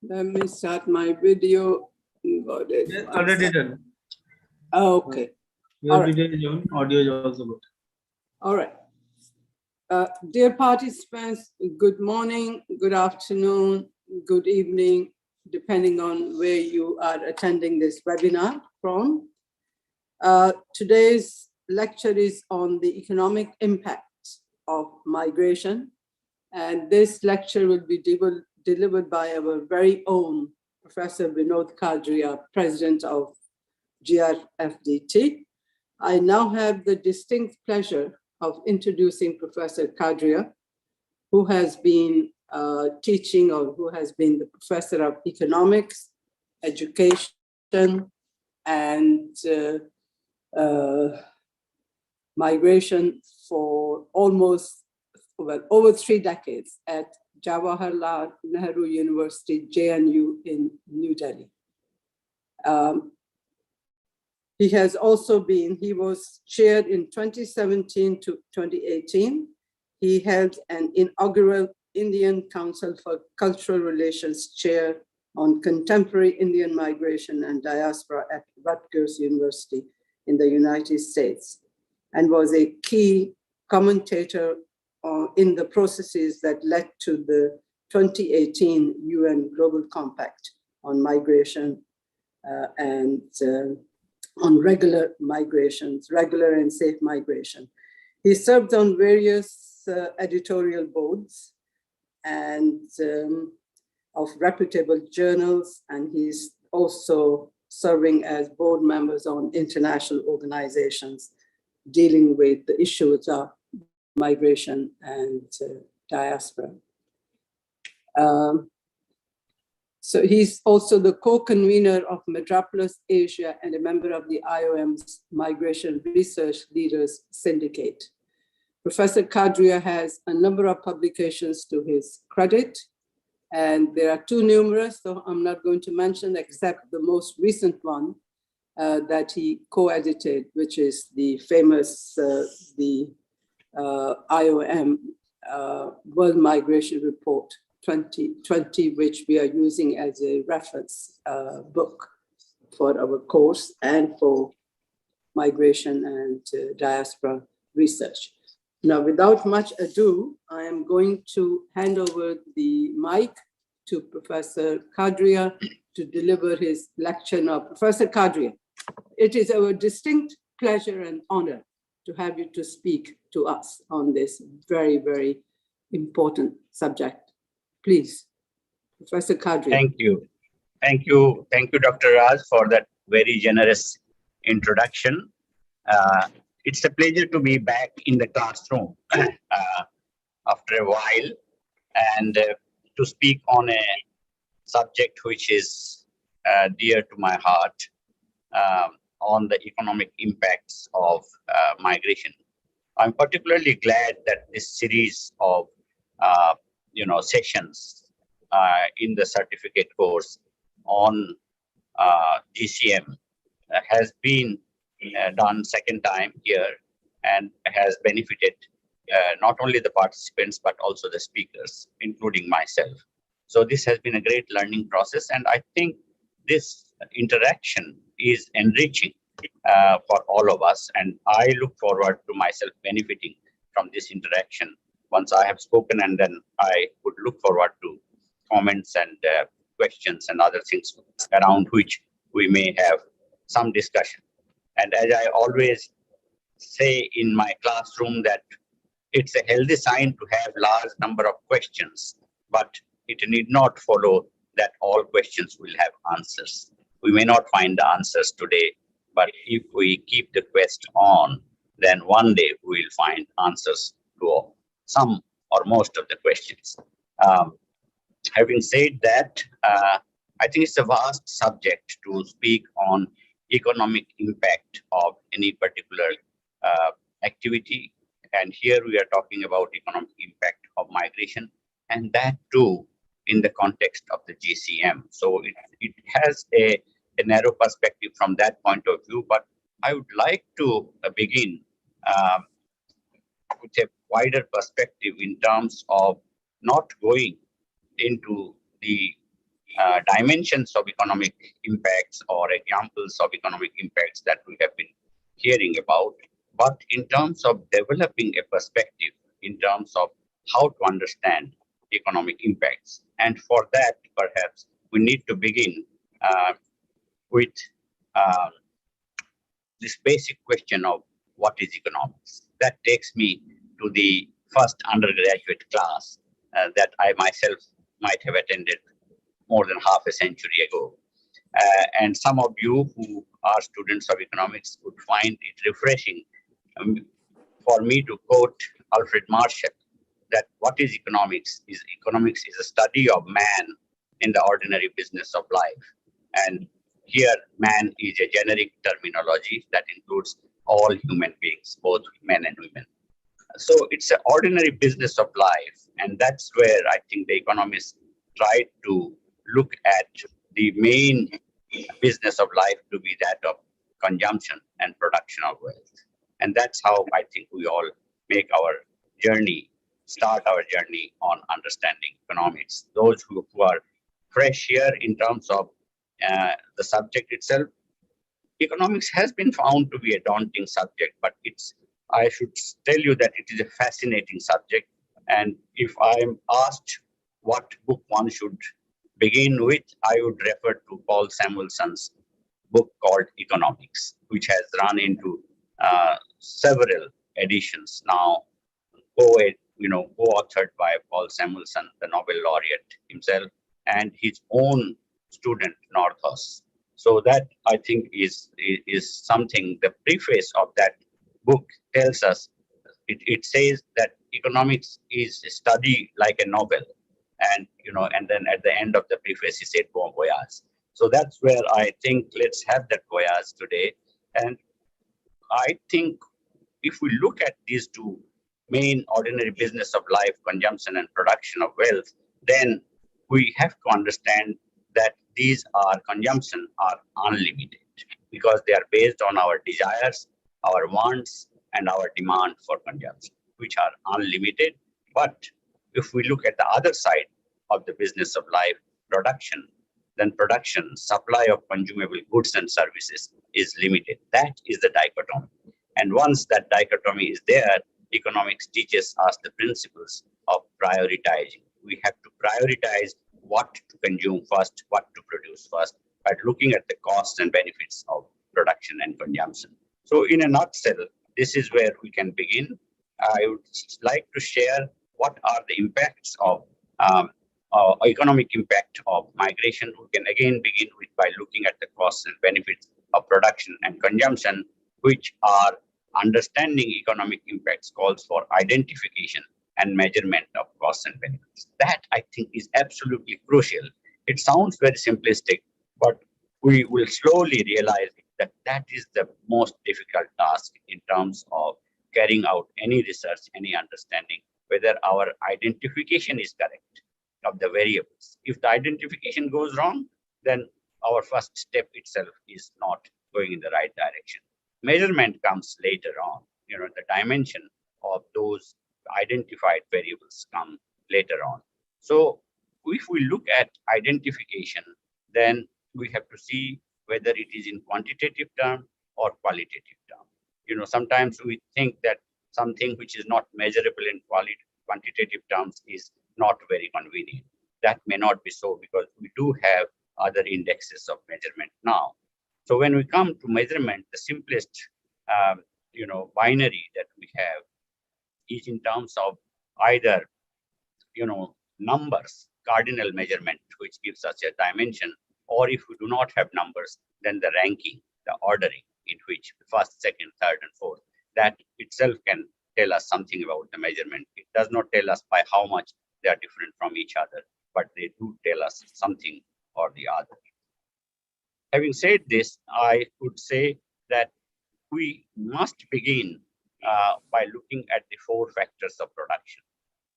Let me start my video. Got it. Yes, already done. Okay. Your video is on, audio is also good. All right. Dear participants, good morning, good afternoon, good evening, depending on where you are attending this webinar from. Today's lecture is on the economic impact of migration. And this lecture will be delivered by our very own Professor Vinod Kadria, President of GRFDT. I now have the distinct pleasure of introducing Professor Kadria, who has been teaching, or who has been the professor of economics, education, and migration for almost over 3 decades at Jawaharlal Nehru University, JNU in New Delhi. He was chaired in 2017 to 2018. He held an inaugural Indian Council for Cultural Relations chair on contemporary Indian migration and diaspora at Rutgers University in the United States, and was a key commentator in the processes that led to the 2018 UN Global Compact on migration and on regular and safe migration. He served on various editorial boards and of reputable journals, and he's also serving as board members on international organizations dealing with the issues of migration and diaspora. So he's also the co-convener of Metropolis Asia and a member of the IOM's Migration Research Leaders Syndicate. Professor Kadria has a number of publications to his credit, and there are too numerous, so I'm not going to mention except the most recent one that he co-edited, which is the famous, IOM World Migration Report 2020, which we are using as a reference book for our course and for migration and diaspora research. Now, without much ado, I am going to hand over the mic to Professor Kadria to deliver his lecture now. Professor Kadria, it is our distinct pleasure and honor to have you to speak to us on this very, very important subject. Please, Professor Kadria. Thank you. Thank you. Thank you, Dr. Raj, for that very generous introduction. It's a pleasure to be back in the classroom after a while and to speak on a subject which is dear to my heart, on the economic impacts of migration. I'm particularly glad that this series of sessions in the certificate course on GCM has been done second time here and has benefited not only the participants but also the speakers, including myself. So this has been a great learning process, and I think this interaction is enriching for all of us, and I look forward to myself benefiting from this interaction once I have spoken, and then I would look forward to comments and questions and other things around which we may have some discussion. And as I always say in my classroom, that it's a healthy sign to have large number of questions, but it need not follow that all questions will have answers. We may not find the answers today, but if we keep the quest on, then one day we will find answers to some or most of the questions. Having said that, I think it's a vast subject to speak on economic impact of any particular activity. And here we are talking about economic impact of migration, and that too in the context of the GCM. So it has a narrow perspective from that point of view, but I would like to begin with a wider perspective in terms of not going into the dimensions of economic impacts or examples of economic impacts that we have been hearing about, but in terms of developing a perspective in terms of how to understand economic impacts. And for that, perhaps we need to begin with uh, this basic question of what is economics. That takes me to the first undergraduate class that I myself might have attended more than half a century ago. And some of you who are students of economics would find it refreshing for me to quote Alfred Marshall that what is economics is a study of man in the ordinary business of life. And here, man is a generic terminology that includes all human beings, both men and women. So it's an ordinary business of life. And that's where I think the economists tried to look at the main business of life to be that of consumption and production of wealth. And that's how I think we all make our journey, start our journey on understanding economics. Those who are fresh here in terms of the subject itself, economics has been found to be a daunting subject, but I should tell you that it is a fascinating subject. And if I'm asked what book one should begin with, I would refer to Paul Samuelson's book called Economics, which has run into several editions now, co-authored by Paul Samuelson, the Nobel laureate himself, and his own student Northus. So that I think is something. The preface of that book tells us. It says that economics is a study like a novel, and then at the end of the preface he said bon voyage. So that's where I think let's have that voyage today. And I think if we look at these two main ordinary business of life, consumption and production of wealth, then we have to understand that these consumption are unlimited because they are based on our desires, our wants, and our demand for consumption, which are unlimited. But if we look at the other side of the business of life, production, then production, supply of consumable goods and services is limited. That is the dichotomy. And once that dichotomy is there, economics teaches us the principles of prioritizing. We have to prioritize what to consume first, what to produce first, by looking at the costs and benefits of production and consumption. So in a nutshell, this is where we can begin. I would like to share what are the impacts of economic impact of migration. We can again begin with by looking at the costs and benefits of production and consumption, which are understanding economic impacts calls for identification and measurement of costs and benefits. That I think is absolutely crucial. It sounds very simplistic, but we will slowly realize that that is the most difficult task in terms of carrying out any research, any understanding, whether our identification is correct of the variables. If the identification goes wrong, then our first step itself is not going in the right direction. Measurement comes later on. The dimension of those identified variables come later on. So if we look at identification, then we have to see whether it is in quantitative term or qualitative term. Sometimes we think that something which is not measurable in quantitative terms is not very convenient. That may not be so because we do have other indexes of measurement now. So when we come to measurement, the simplest binary that we have is in terms of either numbers, cardinal measurement, which gives us a dimension, or if we do not have numbers, then the ranking, the ordering in which first, second, third, and fourth, that itself can tell us something about the measurement. It does not tell us by how much they are different from each other, but they do tell us something or the other. Having said this, I would say that we must begin by looking at the four factors of production.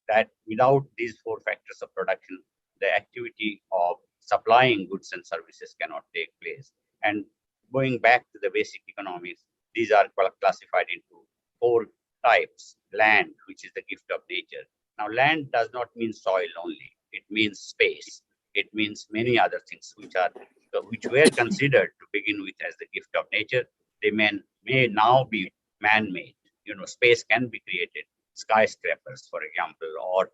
That without these four factors of production, the activity of supplying goods and services cannot take place. And going back to the basic economics, these are classified into four types. Land, which is the gift of nature. Now, land does not mean soil only. It means space. It means many other things which were considered to begin with as the gift of nature. They may now be man-made. Space can be created, skyscrapers, for example, or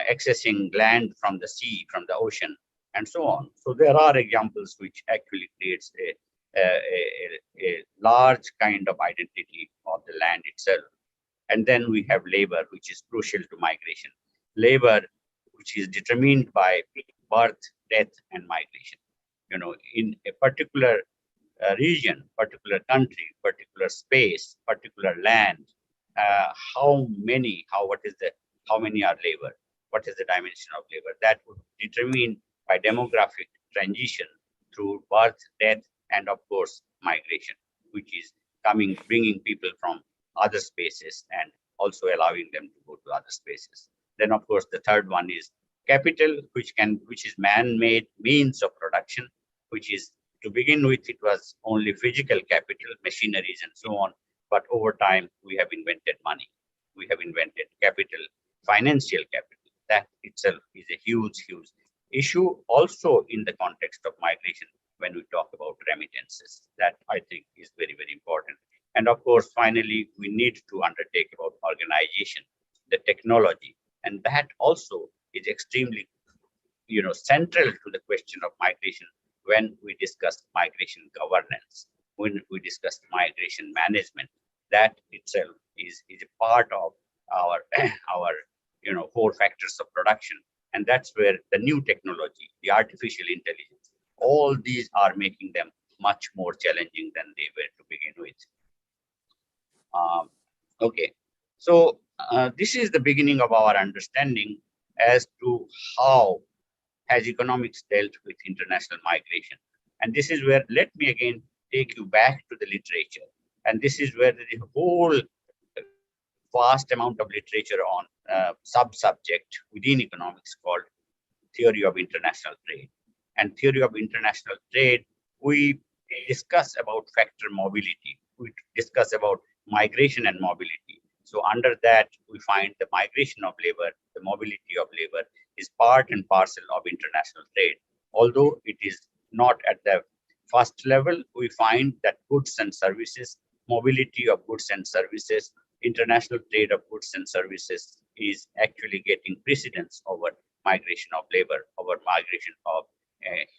accessing land from the sea, from the ocean, and so on. So there are examples which actually creates a large kind of identity of the land itself. And then we have labor, which is crucial to migration. Labor, which is determined by birth, death, and migration. In a particular region, particular country, particular space, particular land, how many are labor? What is the dimension of labor? That would be determined by demographic transition through birth, death, and of course migration, which is bringing people from other spaces and also allowing them to go to other spaces. Then of course the third one is capital, which is man-made means of production, which is, to begin with, it was only physical capital, machineries and so on. But over time, we have invented money. We have invented capital, financial capital. That itself is a huge, huge issue also in the context of migration when we talk about remittances. That I think is very, very important. And of course, finally, we need to undertake about organization, the technology, and that also is extremely, central to the question of migration when we discuss migration governance, when we discuss migration management. That itself is a part of our our 4 factors of production, and that's where the new technology, the artificial intelligence, all these are making them much more challenging than they were to begin with. Okay, so this is the beginning of our understanding as to how has economics dealt with international migration. And this is where, let me again take you back to the literature. And this is where the whole vast amount of literature on sub-subject within economics called theory of international trade. And theory of international trade, we discuss about factor mobility. We discuss about migration and mobility. So under that, we find the migration of labor, the mobility of labor is part and parcel of international trade. Although it is not at the first level, we find that goods and services, mobility of goods and services, international trade of goods and services is actually getting precedence over migration of labor, over migration of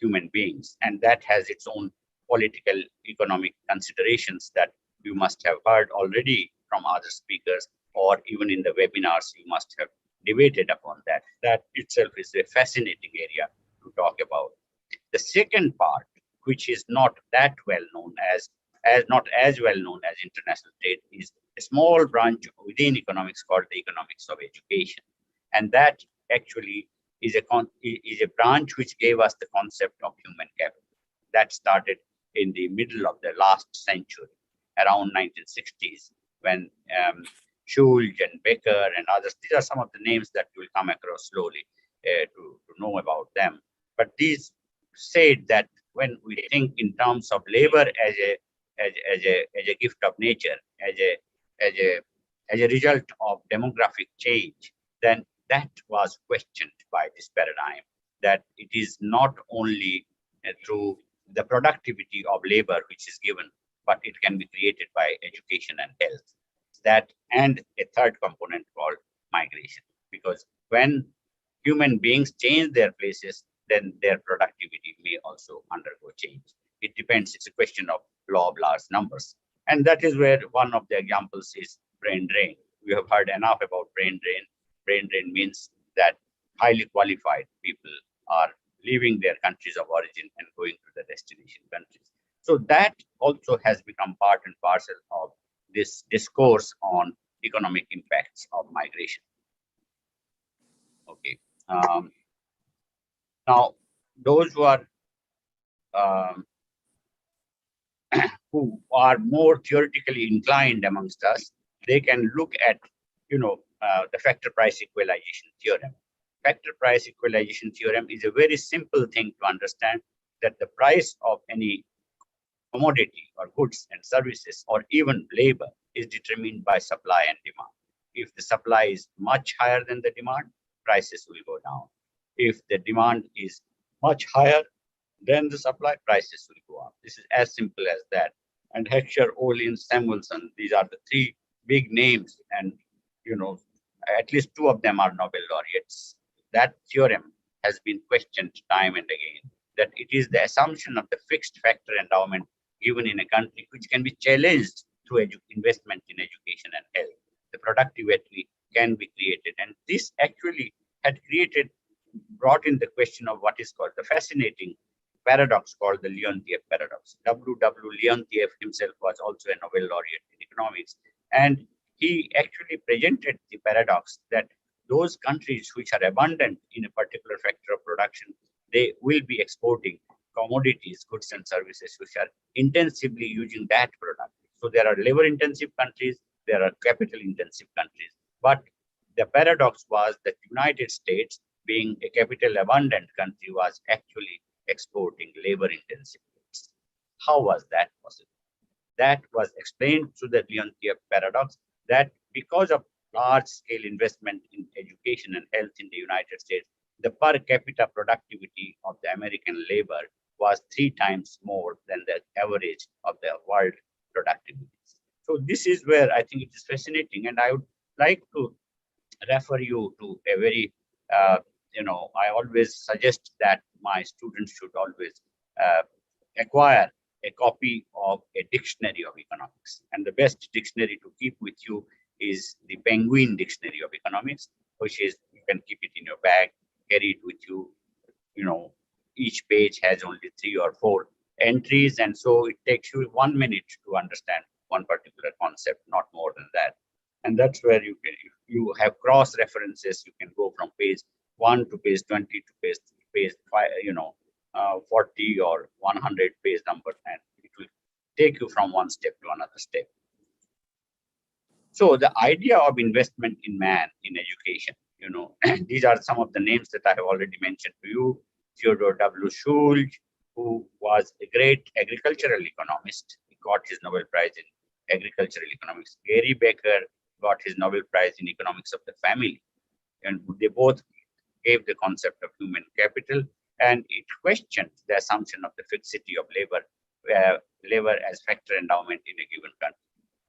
human beings. And that has its own political, economic considerations that you must have heard already from other speakers, or even in the webinars, you must have debated upon that. That itself is a fascinating area to talk about. The second part, which is not that well known not as well known as international trade, is a small branch within economics called the economics of education. And that actually is a branch which gave us the concept of human capital. That started in the middle of the last century, around 1960s, when Schulz and Becker and others, these are some of the names that you will come across slowly to know about them. But these said that when we think in terms of labor as a gift of nature, as a result of demographic change, then that was questioned by this paradigm, that it is not only through the productivity of labor which is given, but it can be created by education and health. That, and a third component called migration, because when human beings change their places, then their productivity may also undergo change. It depends. It's a question of law of large numbers. And that is where one of the examples is brain drain. We have heard enough about brain drain. Brain drain means that highly qualified people are leaving their countries of origin and going to the destination countries. So that also has become part and parcel of this discourse on economic impacts of migration. Okay. Now, those who are more theoretically inclined amongst us, they can look at, the factor price equalization theorem. Factor price equalization theorem is a very simple thing to understand, that the price of any commodity or goods and services or even labor is determined by supply and demand. If the supply is much higher than the demand, prices will go down. If the demand is much higher, then the supply prices will go up. This is as simple as that. And Heckscher, Olin, Samuelson, these are the three big names, and at least two of them are Nobel laureates. That theorem has been questioned time and again, that it is the assumption of the fixed factor endowment given in a country which can be challenged through investment in education and health. The productivity can be created, and this actually had brought in the question of what is called the fascinating paradox called the Leontief paradox. W. Leontief himself was also a Nobel laureate in economics, and he actually presented the paradox that those countries which are abundant in a particular factor of production, they will be exporting commodities, goods and services which are intensively using that product. So there are labor-intensive countries, there are capital-intensive countries. But the paradox was that the United States, being a capital-abundant country, was actually exporting labor-intensive goods. How was that possible? That was explained through the Leontief paradox, that because of large-scale investment in education and health in the United States, the per capita productivity of the American labor was 3 times more than the average of the world productivity. So this is where I think it is fascinating, and I would like to refer you to a very, I always suggest that my students should always acquire a copy of a dictionary of economics. And the best dictionary to keep with you is the Penguin Dictionary of Economics, which is, you can keep it in your bag, carry it with you. Each page has only 3 or 4 entries, and so it takes you 1 minute to understand one particular concept, not more than that. And that's where you have cross references. You can go from page 1 to page 20 to page 5, 40 or 100 page number, and it will take you from one step to another step. So the idea of investment in man in education, these are some of the names that I have already mentioned to you. Theodore W. Schulze, who was a great agricultural economist, he got his Nobel Prize in agricultural economics. Gary Becker got his Nobel Prize in economics of the family, and they both gave the concept of human capital, and it questioned the assumption of the fixity of labor as factor endowment in a given country,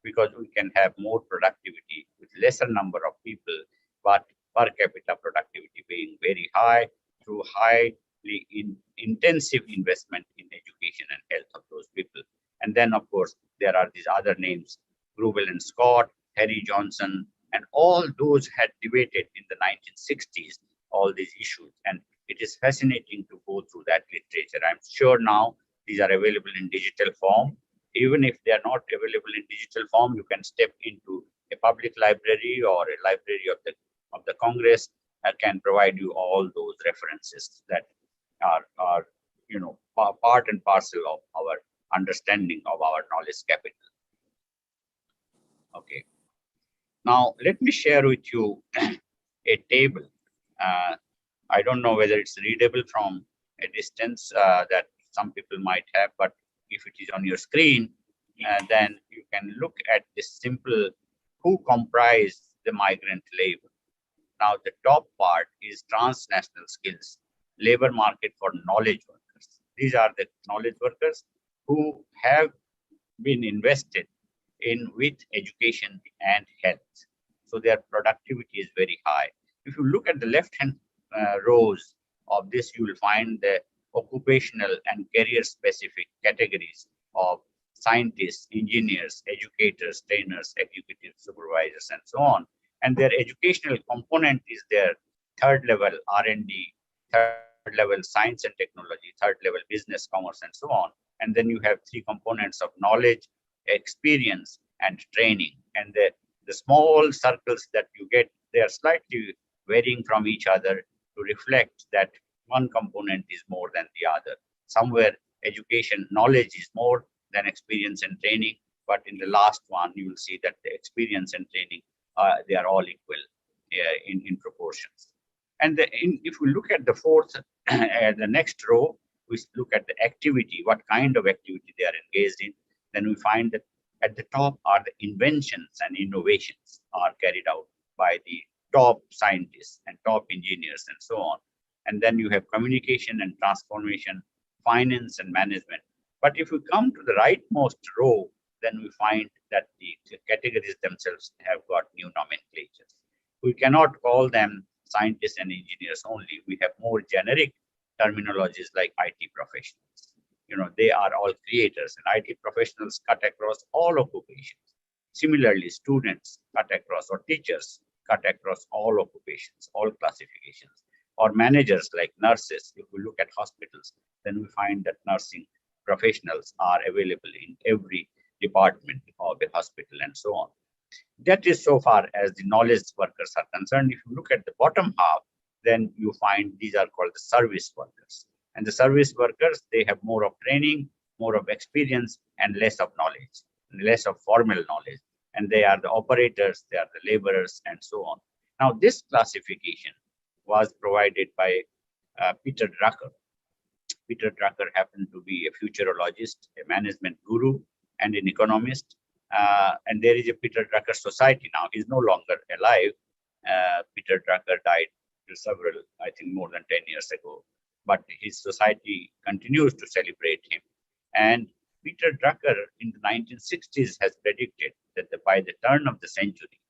because we can have more productivity with lesser number of people, but per capita productivity being very high through highly intensive investment in education and health of those people. And then, of course, there are these other names, Grubel and Scott, Harry Johnson, and all those had debated in the 1960s all these issues. And it is fascinating to go through that literature. I'm sure now these are available in digital form. Even if they are not available in digital form, you can step into a public library or a library of the Congress that can provide you all those references that are part and parcel of our understanding of our knowledge capital. Okay. Now, let me share with you a table. I don't know whether it's readable from a distance that some people might have, but if it is on your screen, then you can look at this simple who comprise the migrant labor. Now, the top part is transnational skills, labor market for knowledge workers. These are the knowledge workers who have been invested in with education and health. So their productivity is very high. If you look at the left-hand rows of this, you will find the occupational and career-specific categories of scientists, engineers, educators, trainers, executive supervisors, and so on. And their educational component is their third level R&D, third level science and technology, third level business, commerce, and so on. And then you have 3 components of knowledge, experience, and training. And the small circles that you get, they are slightly varying from each other to reflect that one component is more than the other. Somewhere education, knowledge is more than experience and training, but in the last one, you will see that the experience and training, they are all equal in proportions. And if we look at the fourth, the next row, we look at the activity, what kind of activity they are engaged in, then we find that at the top are the inventions and innovations are carried out by the top scientists and top engineers and so on. And then you have communication and transformation, finance and management. But if we come to the rightmost row, then we find that the categories themselves have got new nomenclatures. We cannot call them scientists and engineers only. We have more generic terminologies like IT professionals. They are all creators, and IT professionals cut across all occupations. Similarly, students cut across, or teachers cut across all occupations, all classifications, or managers like nurses. If we look at hospitals, then we find that nursing professionals are available in every department of a hospital and so on. That is so far as the knowledge workers are concerned. If you look at the bottom half, then you find these are called the service workers. And the service workers, they have more of training, more of experience, and less of knowledge, less of formal knowledge. And they are the operators, they are the laborers, and so on. Now, this classification was provided by Peter Drucker. Peter Drucker happened to be a futurologist, a management guru, and an economist. And there is a Peter Drucker Society now. He's no longer alive. Peter Drucker died I think more than 10 years ago. But his society continues to celebrate him. And Peter Drucker in the 1960s has predicted that by the turn of the century,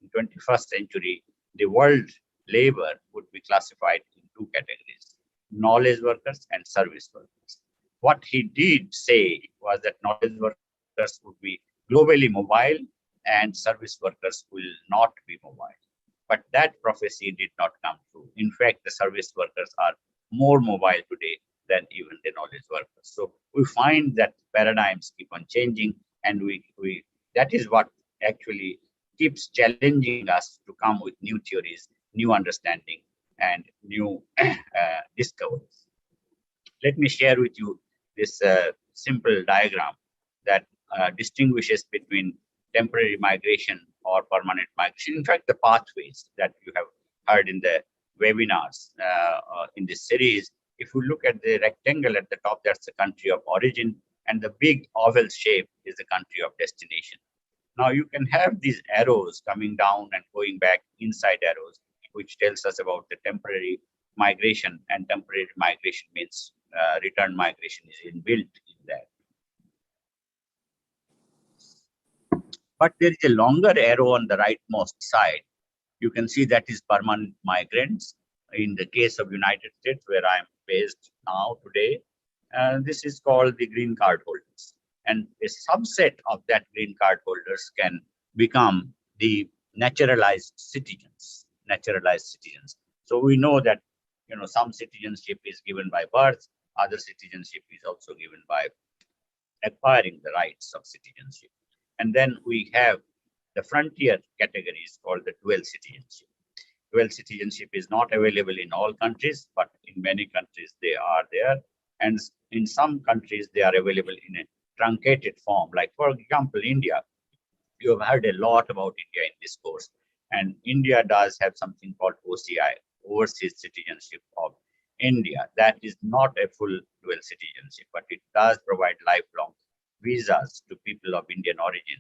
in 21st century, the world labor would be classified in two categories: knowledge workers and service workers. What he did say was that knowledge workers would be globally mobile and service workers will not be mobile. But that prophecy did not come true. In fact, the service workers are more mobile today than even the knowledge workers. So we find that paradigms keep on changing, and that is what actually keeps challenging us to come with new theories, new understanding, and new discoveries. Let me share with you this simple diagram that distinguishes between temporary migration or permanent migration. In fact, the pathways that you have heard in the webinars in this series, if you look at the rectangle at the top, that's the country of origin, and the big oval shape is the country of destination. Now, you can have these arrows coming down and going back, inside arrows, which tells us about the temporary migration, and temporary migration means return migration is inbuilt in that. But there is a longer arrow on the rightmost side. You can see that is permanent migrants. In the case of United States, where I am based now today, this is called the green card holders. And a subset of that green card holders can become the naturalized citizens. So we know that some citizenship is given by birth, other citizenship is also given by acquiring the rights of citizenship. And then we have the frontier categories called the dual citizenship. Dual citizenship is not available in all countries, but in many countries they are there. And in some countries they are available in a truncated form. Like, for example, India. You have heard a lot about India in this course. And India does have something called OCI, Overseas Citizenship of India. That is not a full dual citizenship, but it does provide lifelong visas to people of Indian origin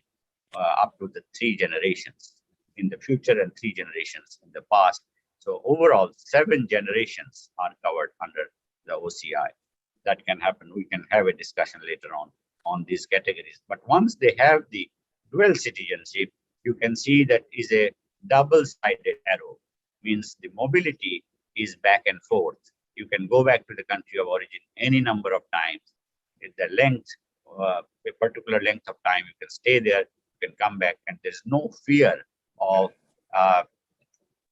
up to the 3 generations in the future and 3 generations in the past. So overall, 7 generations are covered under the OCI. That can happen. We can have a discussion later on these categories. But once they have the dual citizenship, you can see that is a double-sided arrow, means the mobility is back and forth. You can go back to the country of origin any number of times. If the length, a particular length of time, you can stay there, you can come back, and there's no fear of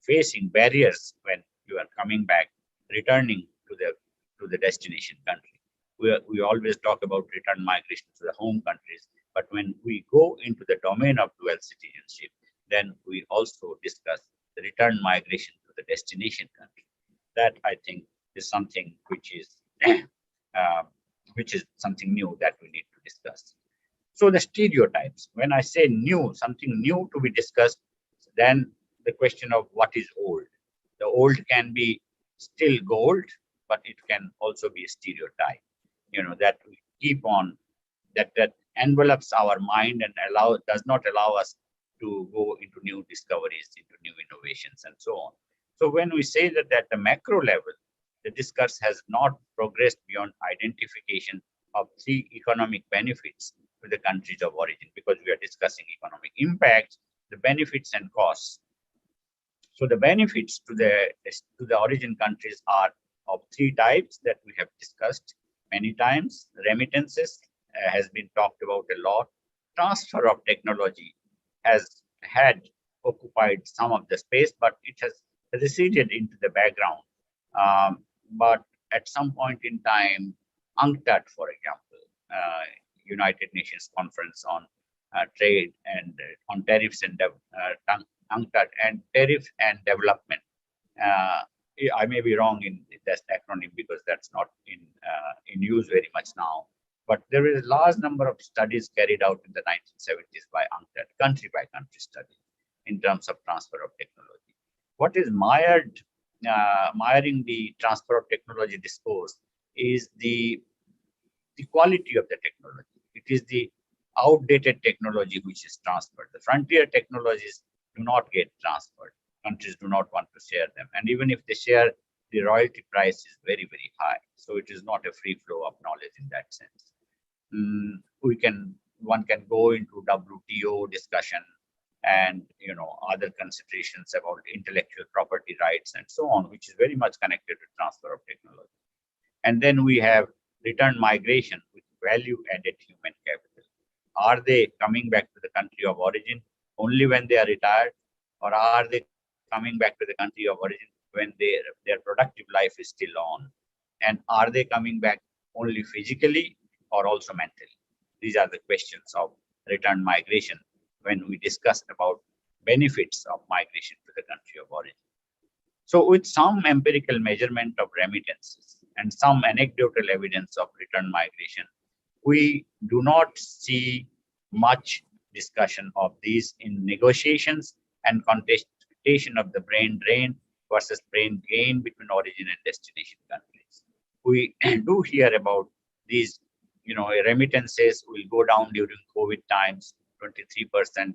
facing barriers when you are coming back, returning to the destination country. We always talk about return migration to the home countries, but when we go into the domain of dual citizenship, then we also discuss the return migration to the destination country. That, I think, is something which is something new that we need to discuss. So the stereotypes, when I say new, something new to be discussed, then the question of what is old. The old can be still gold, but it can also be a stereotype, that we keep on, that envelops our mind and does not allow us to go into new discoveries, into new innovations, and so on. So when we say that at the macro level, the discourse has not progressed beyond identification of three economic benefits to the countries of origin, because we are discussing economic impacts, the benefits and costs. So the benefits to the origin countries are of three types that we have discussed many times. Remittances has been talked about a lot. Transfer of technology has had occupied some of the space, but it has receded into the background. But at some point in time, UNCTAD, for example, United Nations Conference on Trade and on Tariffs and UNCTAD and Tariff and Development. I may be wrong in that acronym because that's not in use very much now. But there is a large number of studies carried out in the 1970s by UNCTAD, country by country study, in terms of transfer of technology. What is miring the transfer of technology discourse is the quality of the technology. It is the outdated technology which is transferred. The frontier technologies do not get transferred. Countries do not want to share them. And even if they share, the royalty price is very, very high. So it is not a free flow of knowledge in that sense. One can go into WTO discussion and other considerations about intellectual property rights and so on, which is very much connected to transfer of technology. And then we have return migration with value-added human capital. Are they coming back to the country of origin only when they are retired, or are they coming back to the country of origin when their productive life is still on? And are they coming back only physically or also mentally? These are the questions of return migration when we discuss about benefits of migration to the country of origin. So with some empirical measurement of remittances and some anecdotal evidence of return migration, we do not see much discussion of these in negotiations and contestation of the brain drain versus brain gain between origin and destination countries. We do hear about these, remittances will go down during COVID times, 23%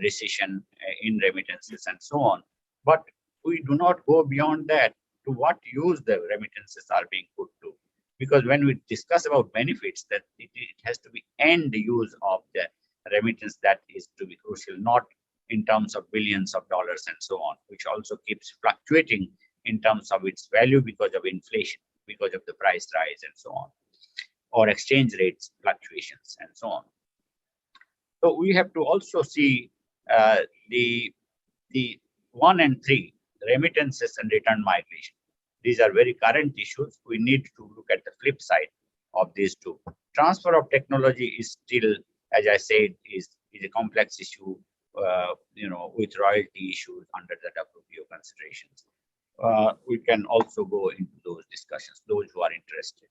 recession in remittances and so on. But we do not go beyond that to what use the remittances are being put to. Because when we discuss about benefits, that it has to be end use of the remittance that is to be crucial, not in terms of billions of dollars and so on, which also keeps fluctuating in terms of its value because of inflation, because of the price rise and so on, or exchange rates fluctuations and so on. So we have to also see the 1 and 3, remittances and return migration. These are very current issues. We need to look at the flip side of these two. Transfer of technology is still, as I said, is a complex issue, with royalty issues under the WTO considerations. We can also go into those discussions, those who are interested.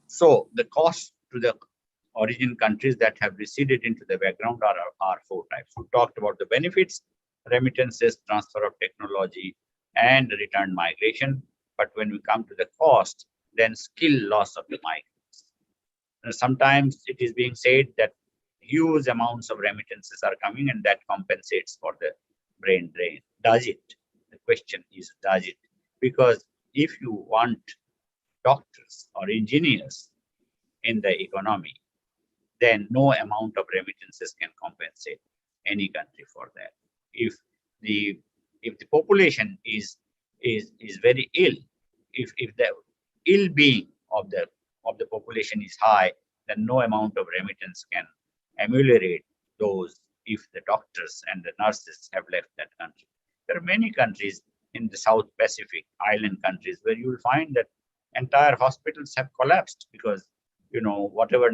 So the cost to the origin countries that have receded into the background are 4 types. We talked about the benefits, remittances, transfer of technology, and return migration. But when we come to the cost, then skill loss of the migrants. Sometimes it is being said that huge amounts of remittances are coming and that compensates for the brain drain. Does it? The question is, does it? Because if you want doctors or engineers in the economy, then no amount of remittances can compensate any country for that. If the population is very ill, if the ill-being of the population is high, then no amount of remittance can ameliorate those if the doctors and the nurses have left that country. There are many countries in the South Pacific, island countries, where you will find that entire hospitals have collapsed because whatever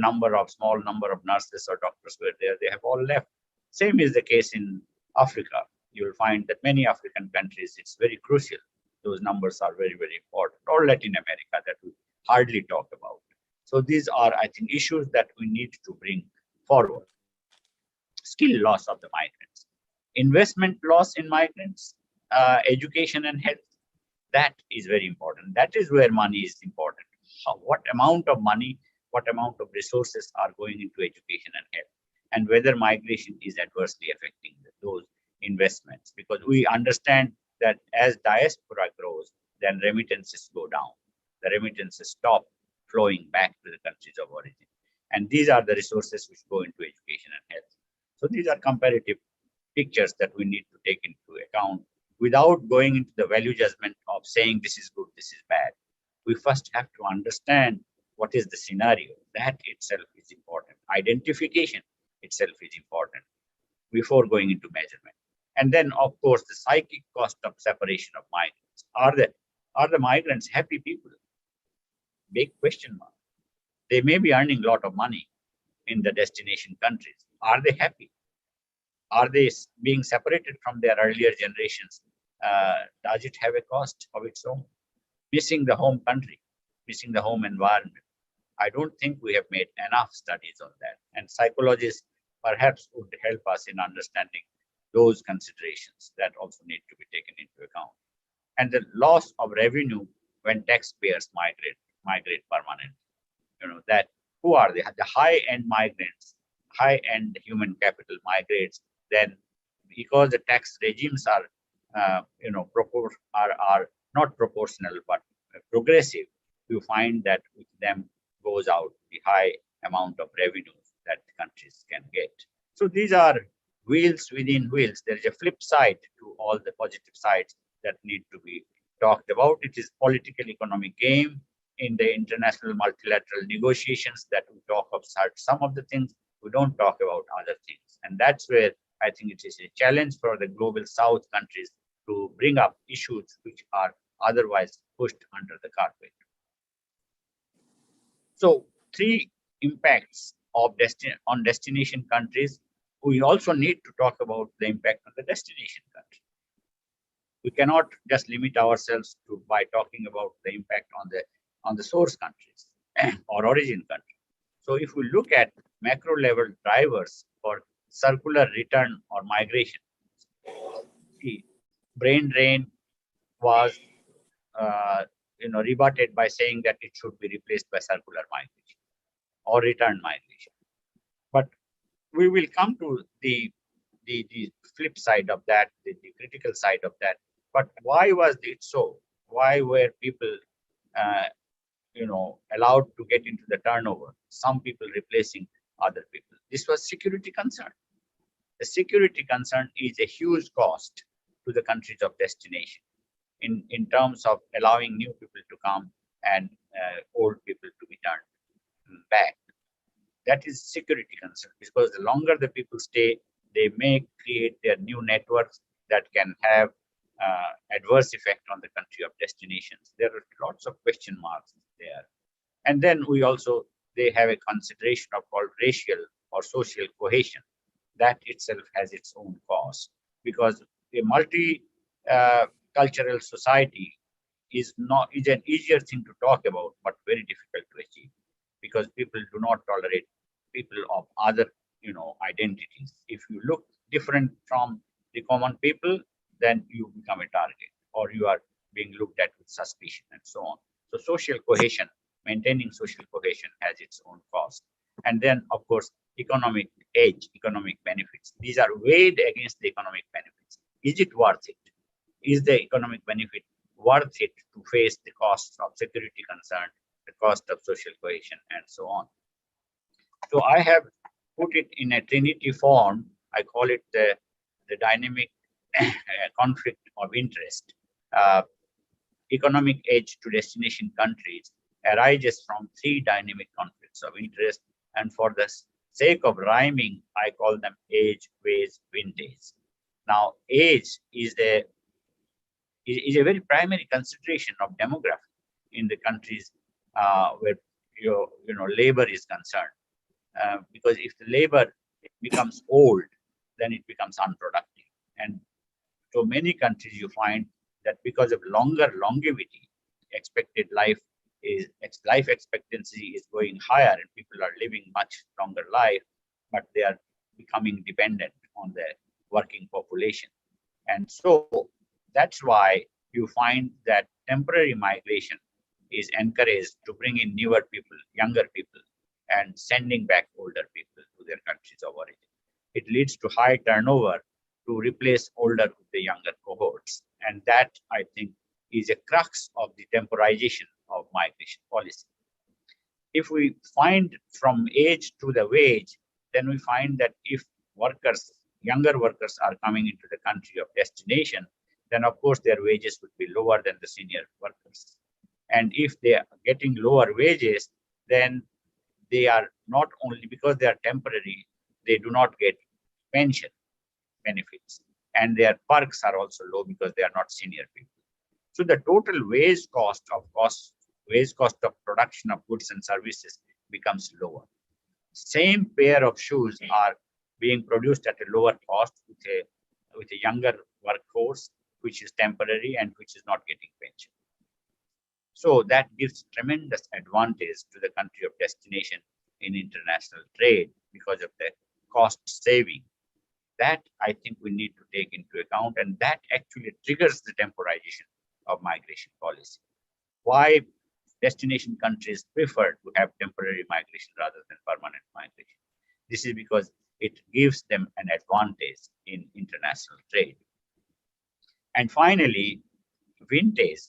small number of nurses or doctors were there, they have all left. Same is the case in Africa. You will find that many African countries, it's very crucial. Those numbers are very, very important. Or Latin America that we hardly talk about. So these are, I think, issues that we need to bring forward. Skill loss of the migrants, investment loss in migrants, education and health. That is very important. That is where money is important. What amount of money, what amount of resources are going into education and health, and whether migration is adversely affecting those investments. Because we understand that as diaspora grows, then remittances go down. The remittances stop flowing back to the countries of origin. And these are the resources which go into education and health. So these are comparative pictures that we need to take into account without going into the value judgment of saying this is good, this is bad. We first have to understand what is the scenario. That itself is important. Identification itself is important before going into measurement. And then, of course, the psychic cost of separation of migrants. Are the migrants happy people? Big question mark. They may be earning a lot of money in the destination countries. Are they happy? Are they being separated from their earlier generations? Does it have a cost of its own? Missing the home country, missing the home environment. I don't think we have made enough studies on that. And psychologists perhaps would help us in understanding those considerations that also need to be taken into account. And the loss of revenue when taxpayers migrate permanently. That who are they? The high-end migrants, high-end human capital migrates, then because the tax regimes are are not proportional but progressive, you find that with them goes out the high amount of revenues that countries can get. So these are wheels within wheels. There is a flip side to all the positive sides that need to be talked about. It is political economic game in the international multilateral negotiations that we talk of some of the things, we don't talk about other things. And that's where I think it is a challenge for the global South countries to bring up issues which are otherwise pushed under the carpet. So 3 impacts of on destination countries. We also need to talk about the impact on the destination country. We cannot just limit ourselves to by talking about the impact on the source countries or origin country. So if we look at macro level drivers for circular return or migration, brain drain was rebutted by saying that it should be replaced by circular migration or return migration. But we will come to the flip side of that, the critical side of that. But why was it so? Why were people allowed to get into the turnover? Some people replacing other people. This was security concern. The security concern is a huge cost to the countries of destination in terms of allowing new people to come and old people to be turned back. That is security concern, because the longer the people stay, they may create their new networks that can have adverse effect on the country of destinations. There are lots of question marks there. And then they have a consideration of called racial or social cohesion. That itself has its own cost, because a multi-cultural society is an easier thing to talk about, but very difficult to achieve, because people do not tolerate people of other identities. If you look different from the common people, then you become a target, or you are being looked at with suspicion and so on. So social cohesion, maintaining social cohesion has its own cost. And then, of course, economic edge, economic benefits. These are weighed against the economic benefits. Is it worth it? Is the economic benefit worth it to face the costs of security concern, the cost of social cohesion, and so on? So I have put it in a trinity form. I call it the dynamic conflict of interest. Economic edge to destination countries arises from 3 dynamic conflicts of interest, and for the sake of rhyming, I call them age, wage, vintage. Now, age is a very primary consideration of demography in the countries where labor is concerned, because if the labor becomes old, then it becomes unproductive. And so many countries you find that because of longer longevity, expected life expectancy is going higher, and people are living much longer life, but they are becoming dependent on the working population. And so that's why you find that temporary migration is encouraged to bring in newer people, younger people, and sending back older people to their countries of origin. It leads to high turnover to replace older with the younger cohorts. And that, I think, is a crux of the temporization of migration policy. If we find from age to the wage, then we find that if workers, younger workers are coming into the country of destination, then of course their wages would be lower than the senior workers. And if they are getting lower wages, then they are not only because they are temporary, they do not get pension benefits. And their perks are also low because they are not senior people. So the total wage cost of production of goods and services becomes lower. Same pair of shoes are being produced at a lower cost with a younger workforce, which is temporary and which is not getting pension. So that gives tremendous advantage to the country of destination in international trade because of the cost saving. That I think we need to take into account, and that actually triggers the temporization of migration policy. Why destination countries prefer to have temporary migration rather than permanent migration? This is because it gives them an advantage in international trade. And finally, vintage.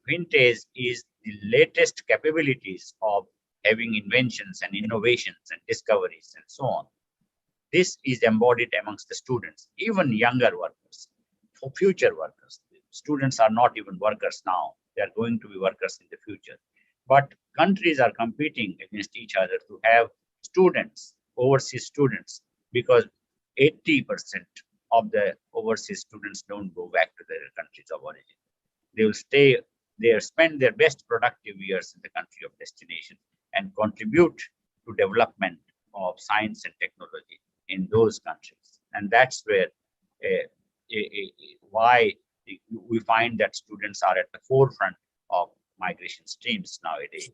Vintage is the latest capabilities of having inventions and innovations and discoveries and so on. This is embodied amongst the students, even younger workers, for future workers. Students are not even workers now. They are going to be workers in the future. But countries are competing against each other to have students, overseas students, because 80% of the overseas students don't go back to their countries of origin. They will stay there, spend their best productive years in the country of destination and contribute to development of science and technology in those countries. And that's where why we find that students are at the forefront of migration streams nowadays.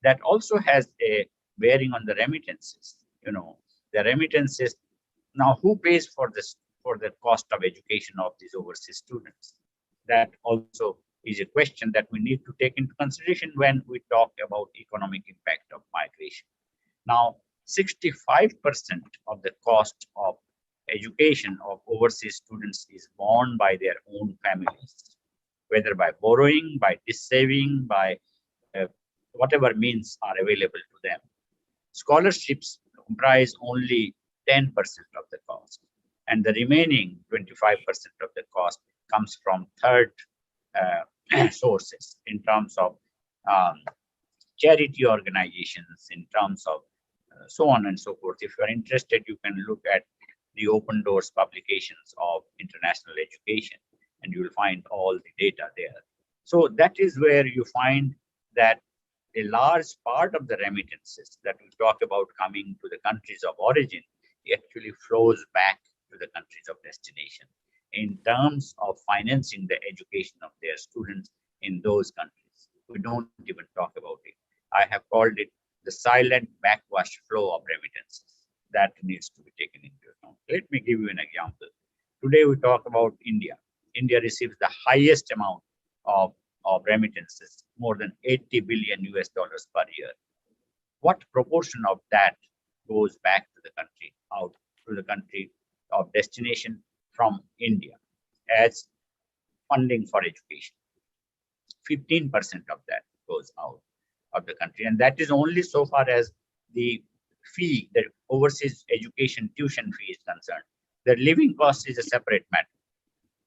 That also has a bearing on the remittances. You know, the remittances, now who pays for this, for the cost of education of these overseas students? That also is a question that we need to take into consideration when we talk about economic impact of migration. Now, 65% of the cost of education of overseas students is borne by their own families, whether by borrowing, by dissaving, by whatever means are available to them. Scholarships comprise only 10% of the cost, and the remaining 25% of the cost comes from third sources in terms of charity organizations, in terms of so on and so forth. If you are interested, you can look at the Open Doors publications of international education, and you will find all the data there. So that is where you find that a large part of the remittances that we talk about coming to the countries of origin actually flows back to the countries of destination in terms of financing the education of their students in those countries. We don't even talk about it. I have called it the silent backwash flow of remittances that needs to be taken into account. Let me give you an example. Today we talk about India. India receives the highest amount of remittances, more than 80 billion US dollars per year. What proportion of that goes back to the country, out to the country of destination from India as funding for education? 15% of that goes out of the country, and that is only so far as the fee, the overseas education tuition fee is concerned. The living cost is a separate matter.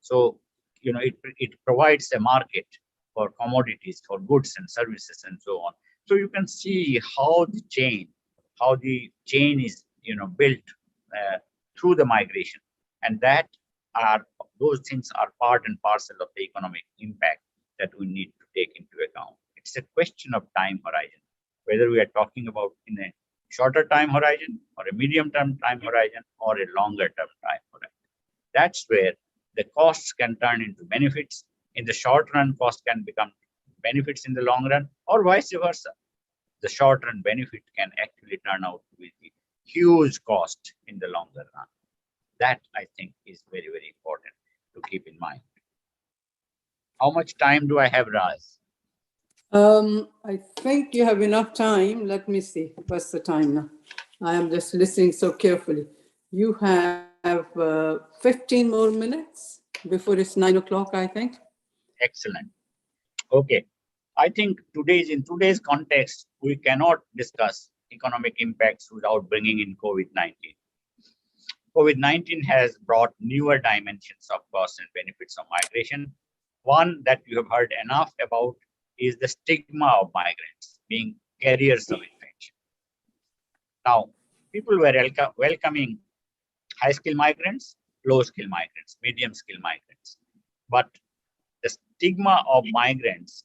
So, you know, it provides a market for commodities, for goods and services and so on. So you can see how the chain is, you know, built through the migration, and those things are part and parcel of the economic impact that we need to take into account. It's a question of time horizon, whether we are talking about in a shorter time horizon or a medium-term time horizon or a longer-term time horizon. That's where the costs can turn into benefits. In the short run, cost can become benefits in the long run, or vice versa. The short run benefit can actually turn out to be the huge cost in the longer run. That, I think, is very, very important to keep in mind. How much time do I have, Raz? I think you have enough time. Let me see. What's the time now? I am just listening so carefully. You have 15 more minutes before it's 9 o'clock, I think. Excellent. Okay. I think in today's context, we cannot discuss economic impacts without bringing in COVID-19. COVID-19 has brought newer dimensions of costs and benefits of migration. One that you have heard enough about is the stigma of migrants being carriers of infection. Now, people were welcoming high-skilled migrants, low-skilled migrants, medium-skilled migrants. But the stigma of migrants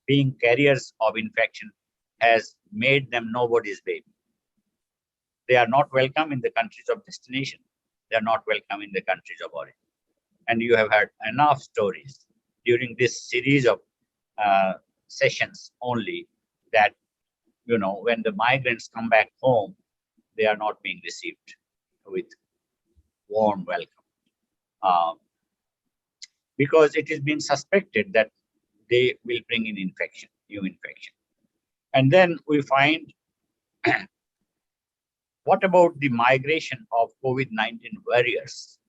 being carriers of infection has made them nobody's baby. They are not welcome in the countries of destination. They are not welcome in the countries of origin. And you have heard enough stories during this series of sessions only that, when the migrants come back home, they are not being received with warm welcome. Because it is being suspected that they will bring in infection, new infection. And then we find, what about the migration of COVID-19 warriors?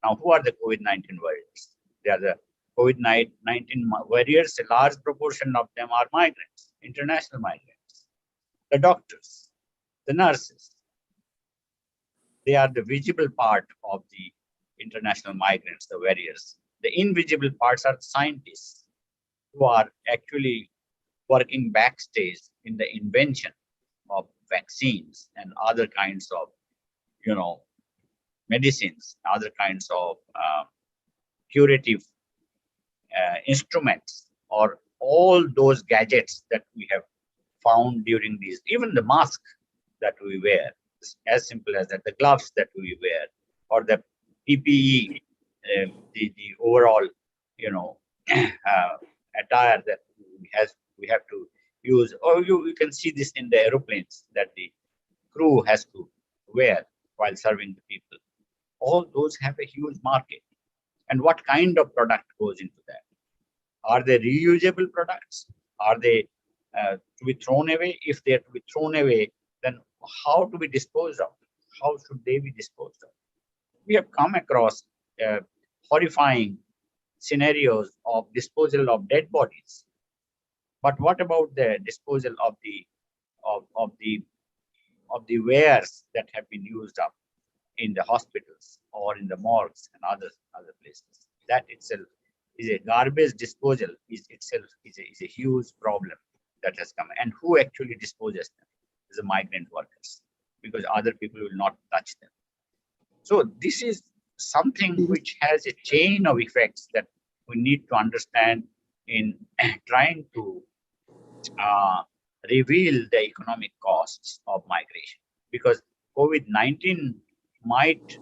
Now, who are the COVID-19 warriors? They are the COVID-19 warriors. A large proportion of them are migrants, international migrants, the doctors, the nurses. They are the visible part of the international migrants, the warriors. The invisible parts are scientists who are actually working backstage in the invention of vaccines and other kinds of, medicines, other kinds of curative instruments, or all those gadgets that we have found during these, even the mask that we wear, as simple as that, the gloves that we wear, or the PPE, the overall, attire that we have to use, or you can see this in the aeroplanes that the crew has to wear while serving the people. All those have a huge market. And what kind of product goes into that? Are they reusable products? Are they to be thrown away? If they are to be thrown away, then how to be disposed of? How should they be disposed of? We have come across horrifying scenarios of disposal of dead bodies. But what about the disposal of the wares that have been used up in the hospitals or in the morgues and other places? That itself is a garbage disposal. Is a huge problem that has come. And who actually disposes them? Is the migrant workers, because other people will not touch them. So this is something which has a chain of effects that we need to understand in trying to reveal the economic costs of migration, because COVID-19 might,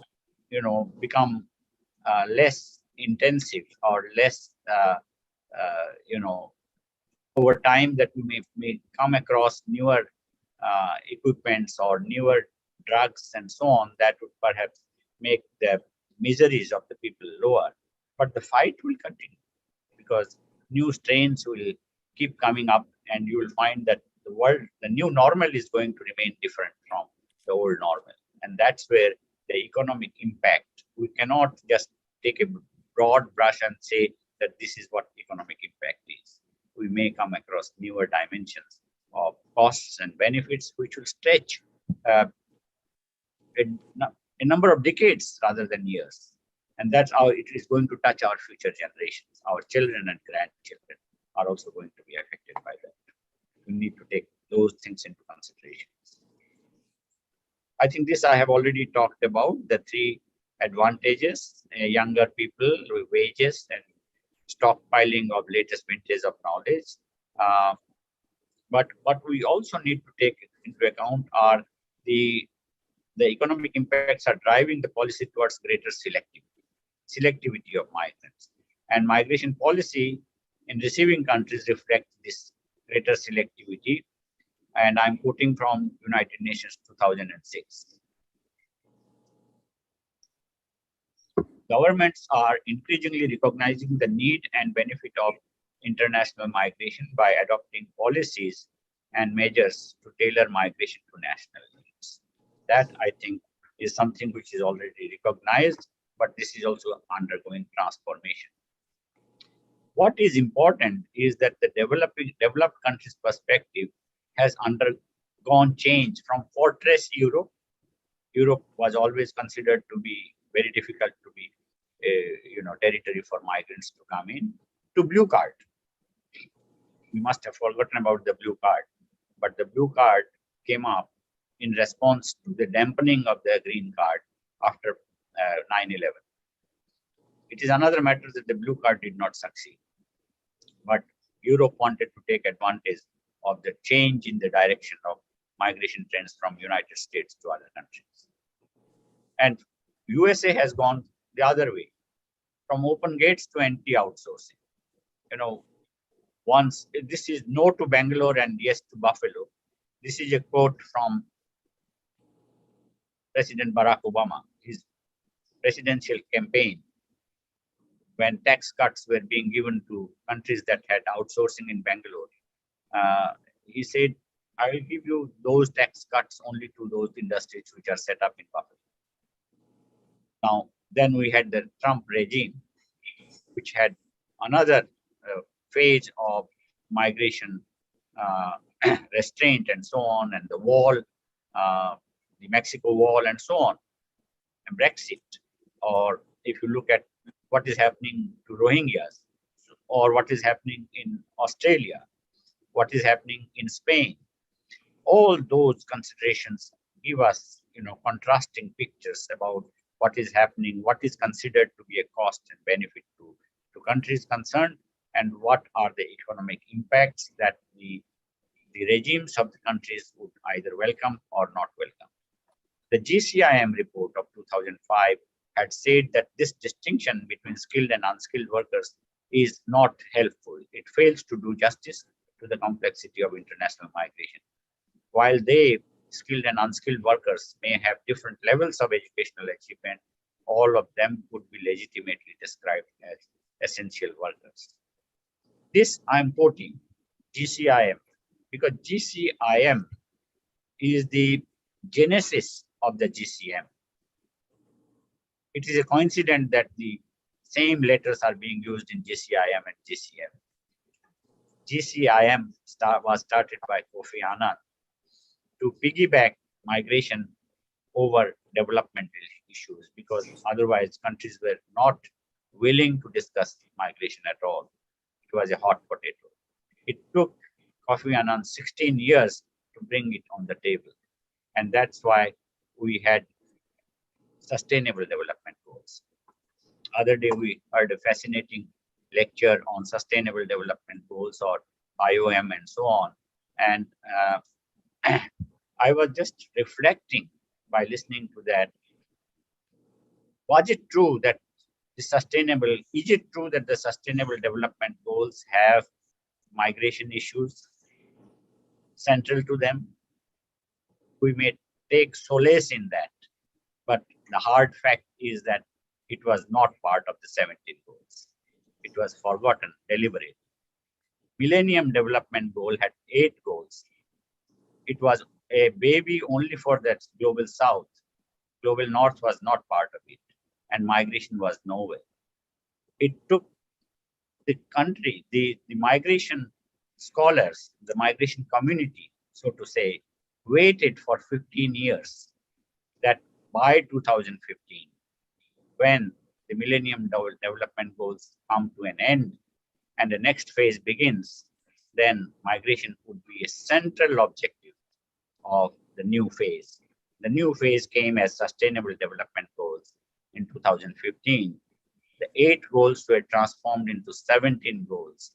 become less intensive or less, over time, that we may come across newer equipments or newer drugs and so on that would perhaps make the miseries of the people lower. But the fight will continue, because new strains will keep coming up, and you will find that the new normal is going to remain different from the old normal. And that's where the economic impact, we cannot just take a broad brush and say that this is what economic impact is. We may come across newer dimensions of costs and benefits, which will stretch a number of decades rather than years. And that's how it is going to touch our future generations. Our children and grandchildren are also going to be affected by that. We need to take those things into consideration. I think this I have already talked about, the three advantages: younger people, wages, and stockpiling of latest vintage of knowledge. But what we also need to take into account are the economic impacts are driving the policy towards greater selectivity of migrants. And migration policy in receiving countries reflects this greater selectivity. And I'm quoting from United Nations 2006. Governments are increasingly recognizing the need and benefit of international migration by adopting policies and measures to tailor migration to national needs. That, I think, is something which is already recognized, but this is also undergoing transformation. What is important is that the developed countries perspective has undergone change from fortress Europe. Europe was always considered to be very difficult to be territory for migrants to come in, to blue card. We must have forgotten about the blue card, but the blue card came up in response to the dampening of the green card after 9/11. It is another matter that the blue card did not succeed, but Europe wanted to take advantage of the change in the direction of migration trends from United States to other countries. And USA has gone the other way, from open gates to anti-outsourcing. Once this is no to Bangalore and yes to Buffalo. This is a quote from President Barack Obama, his presidential campaign, when tax cuts were being given to countries that had outsourcing in Bangalore. He said, I will give you those tax cuts only to those industries which are set up in Buffalo. Now, then we had the Trump regime, which had another phase of migration restraint and so on, and the wall, the Mexico wall and so on, and Brexit. Or if you look at what is happening to Rohingyas, or what is happening in Australia, what is happening in Spain, all those considerations give us, contrasting pictures about what is happening, what is considered to be a cost and benefit to countries concerned, and what are the economic impacts that the regimes of the countries would either welcome or not welcome. The GCIM report of 2005 had said that this distinction between skilled and unskilled workers is not helpful. It fails to do justice to the complexity of international migration. While skilled and unskilled workers may have different levels of educational achievement, all of them could be legitimately described as essential workers. This I'm quoting GCIM, because GCIM is the genesis of the GCM. It is a coincidence that the same letters are being used in GCIM and GCM. GCIM was started by Kofi Annan to piggyback migration over developmental issues, because otherwise countries were not willing to discuss migration at all. It was a hot potato. It took Kofi Annan 16 years to bring it on the table. And that's why we had sustainable development goals. Other day, we heard a fascinating lecture on sustainable development goals, or IOM, and so on. And I was just reflecting by listening to that. Is it true that the sustainable development goals have migration issues central to them? We may take solace in that, but the hard fact is that it was not part of the 17 goals. It was forgotten deliberately. Millennium Development Goal had 8 goals. It was a baby only for the global south. Global north was not part of it, and migration was nowhere. It took the country, the migration scholars, the migration community, so to say, waited for 15 years, that by 2015, when the Millennium Development Goals come to an end and the next phase begins, then migration would be a central objective of the new phase. The new phase came as Sustainable Development Goals in 2015. The 8 goals were transformed into 17 goals,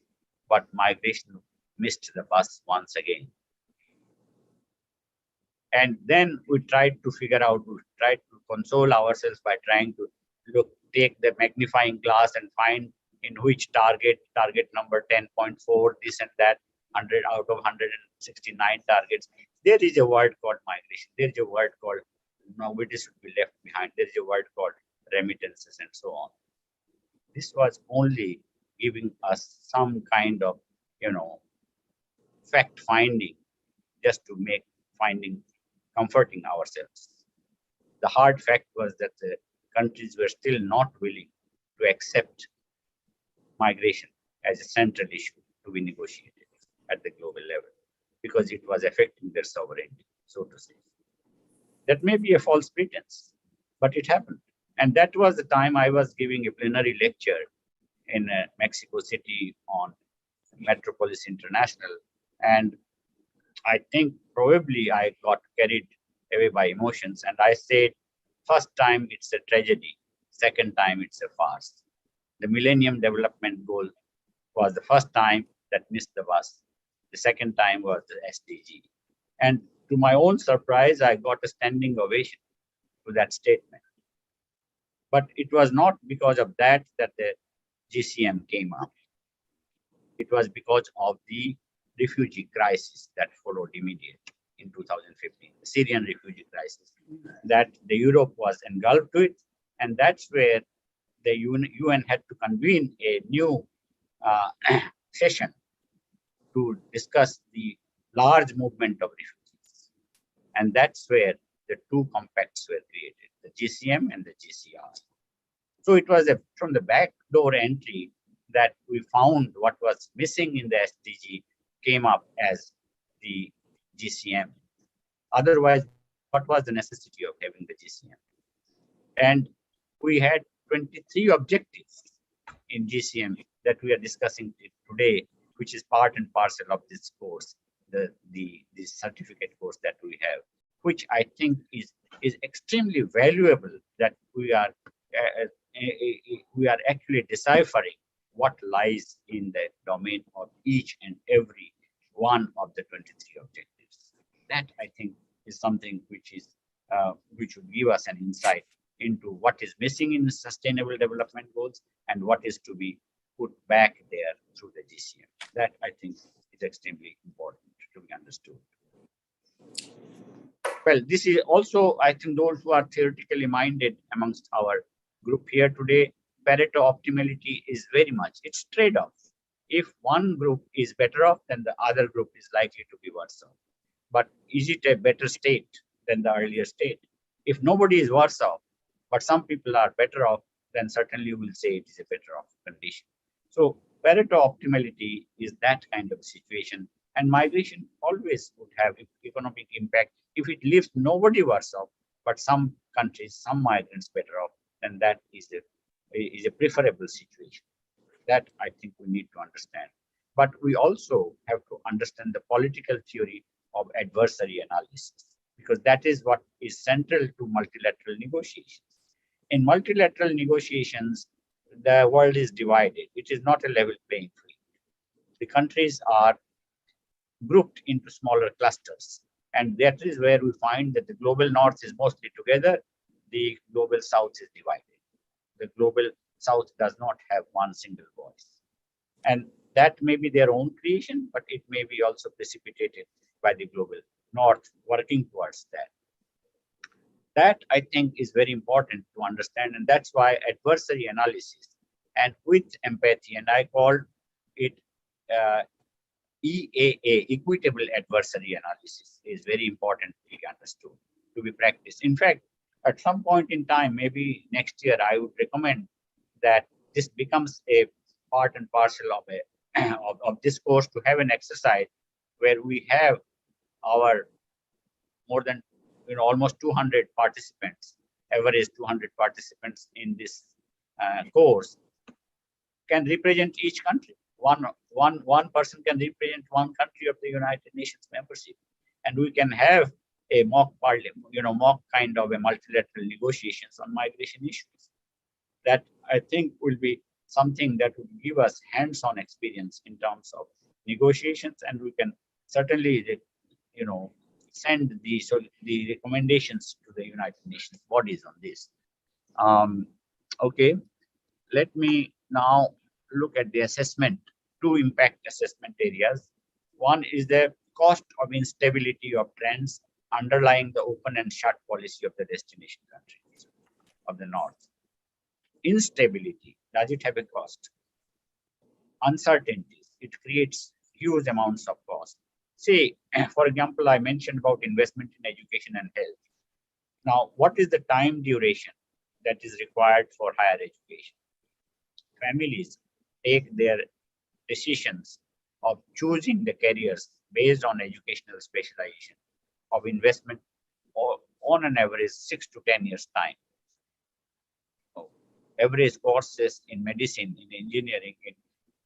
but migration missed the bus once again. And then we tried to console ourselves by trying to take the magnifying glass and find in which target number 10.4, this and that, 100 out of 169 targets. There is a word called migration. There is a word called nobody should be left behind. There is a word called remittances and so on. This was only giving us some kind of, fact finding, just to make finding comforting ourselves. The hard fact was that the countries were still not willing to accept migration as a central issue to be negotiated at the global level, because it was affecting their sovereignty, so to say. That may be a false pretense, but it happened. And that was the time I was giving a plenary lecture in Mexico City on Metropolis International. And I think probably I got carried away by emotions. And I said, first time it's a tragedy, second time it's a farce. The Millennium Development Goal was the first time that missed the bus. The second time was the SDG. And to my own surprise, I got a standing ovation to that statement. But it was not because of that that the GCM came up. It was because of the refugee crisis that followed immediately in 2015, the Syrian refugee crisis, that the Europe was engulfed to it. And that's where the UN had to convene a new session to discuss the large movement of refugees. And that's where the two compacts were created, the GCM and the GCR. So it was from the back door entry that we found what was missing in the SDG came up as the GCM. Otherwise, what was the necessity of having the GCM? And we had 23 objectives in GCM that we are discussing today, which is part and parcel of this course, the certificate course that we have, which I think is extremely valuable, that we are actually deciphering what lies in the domain of each and every one of the 23 objectives. That, I think, is something which would give us an insight into what is missing in the Sustainable Development Goals and what is to be put back there through the GCM. That, I think, is extremely important to be understood. Well, this is also, I think, those who are theoretically minded amongst our group here today, Pareto optimality is very much, it's trade-off. If one group is better off, then the other group is likely to be worse off. But is it a better state than the earlier state? If nobody is worse off, but some people are better off, then certainly we will say it is a better off condition. So Pareto optimality is that kind of situation. And migration always would have economic impact. If it leaves nobody worse off, but some countries, some migrants better off, then that is a preferable situation. That, I think, we need to understand. But we also have to understand the political theory of adversary analysis, because that is what is central to multilateral negotiations. In multilateral negotiations, the world is divided. It is not a level playing field. The countries are grouped into smaller clusters. And that is where we find that the global north is mostly together, the global south is divided. The global south does not have one single voice. And that may be their own creation, but it may be also precipitated by the global north working towards that. That, I think, is very important to understand. And that's why adversary analysis and with empathy, and I call it EAA, equitable adversary analysis, is very important to be understood, to be practiced. In fact, at some point in time, maybe next year, I would recommend that this becomes a part and parcel of this course, to have an exercise where we have our more than almost 200 participants, average 200 participants in this course, can represent each country. One person can represent one country of the United Nations membership, and we can have a mock parliament, mock kind of a multilateral negotiations on migration issues. That, I think, will be something that will give us hands-on experience in terms of negotiations, and we can certainly, send the recommendations to the United Nations bodies on this. Okay, let me now look at the assessment, two impact assessment areas. One is the cost of instability of trends underlying the open and shut policy of the destination countries of the North. Instability, does it have a cost? Uncertainties, it creates huge amounts of cost. Say, for example, I mentioned about investment in education and health. Now, what is the time duration that is required for higher education? Families take their decisions of choosing the careers based on educational specialization of investment or on an average 6 to 10 years time. So, average courses in medicine, in engineering, in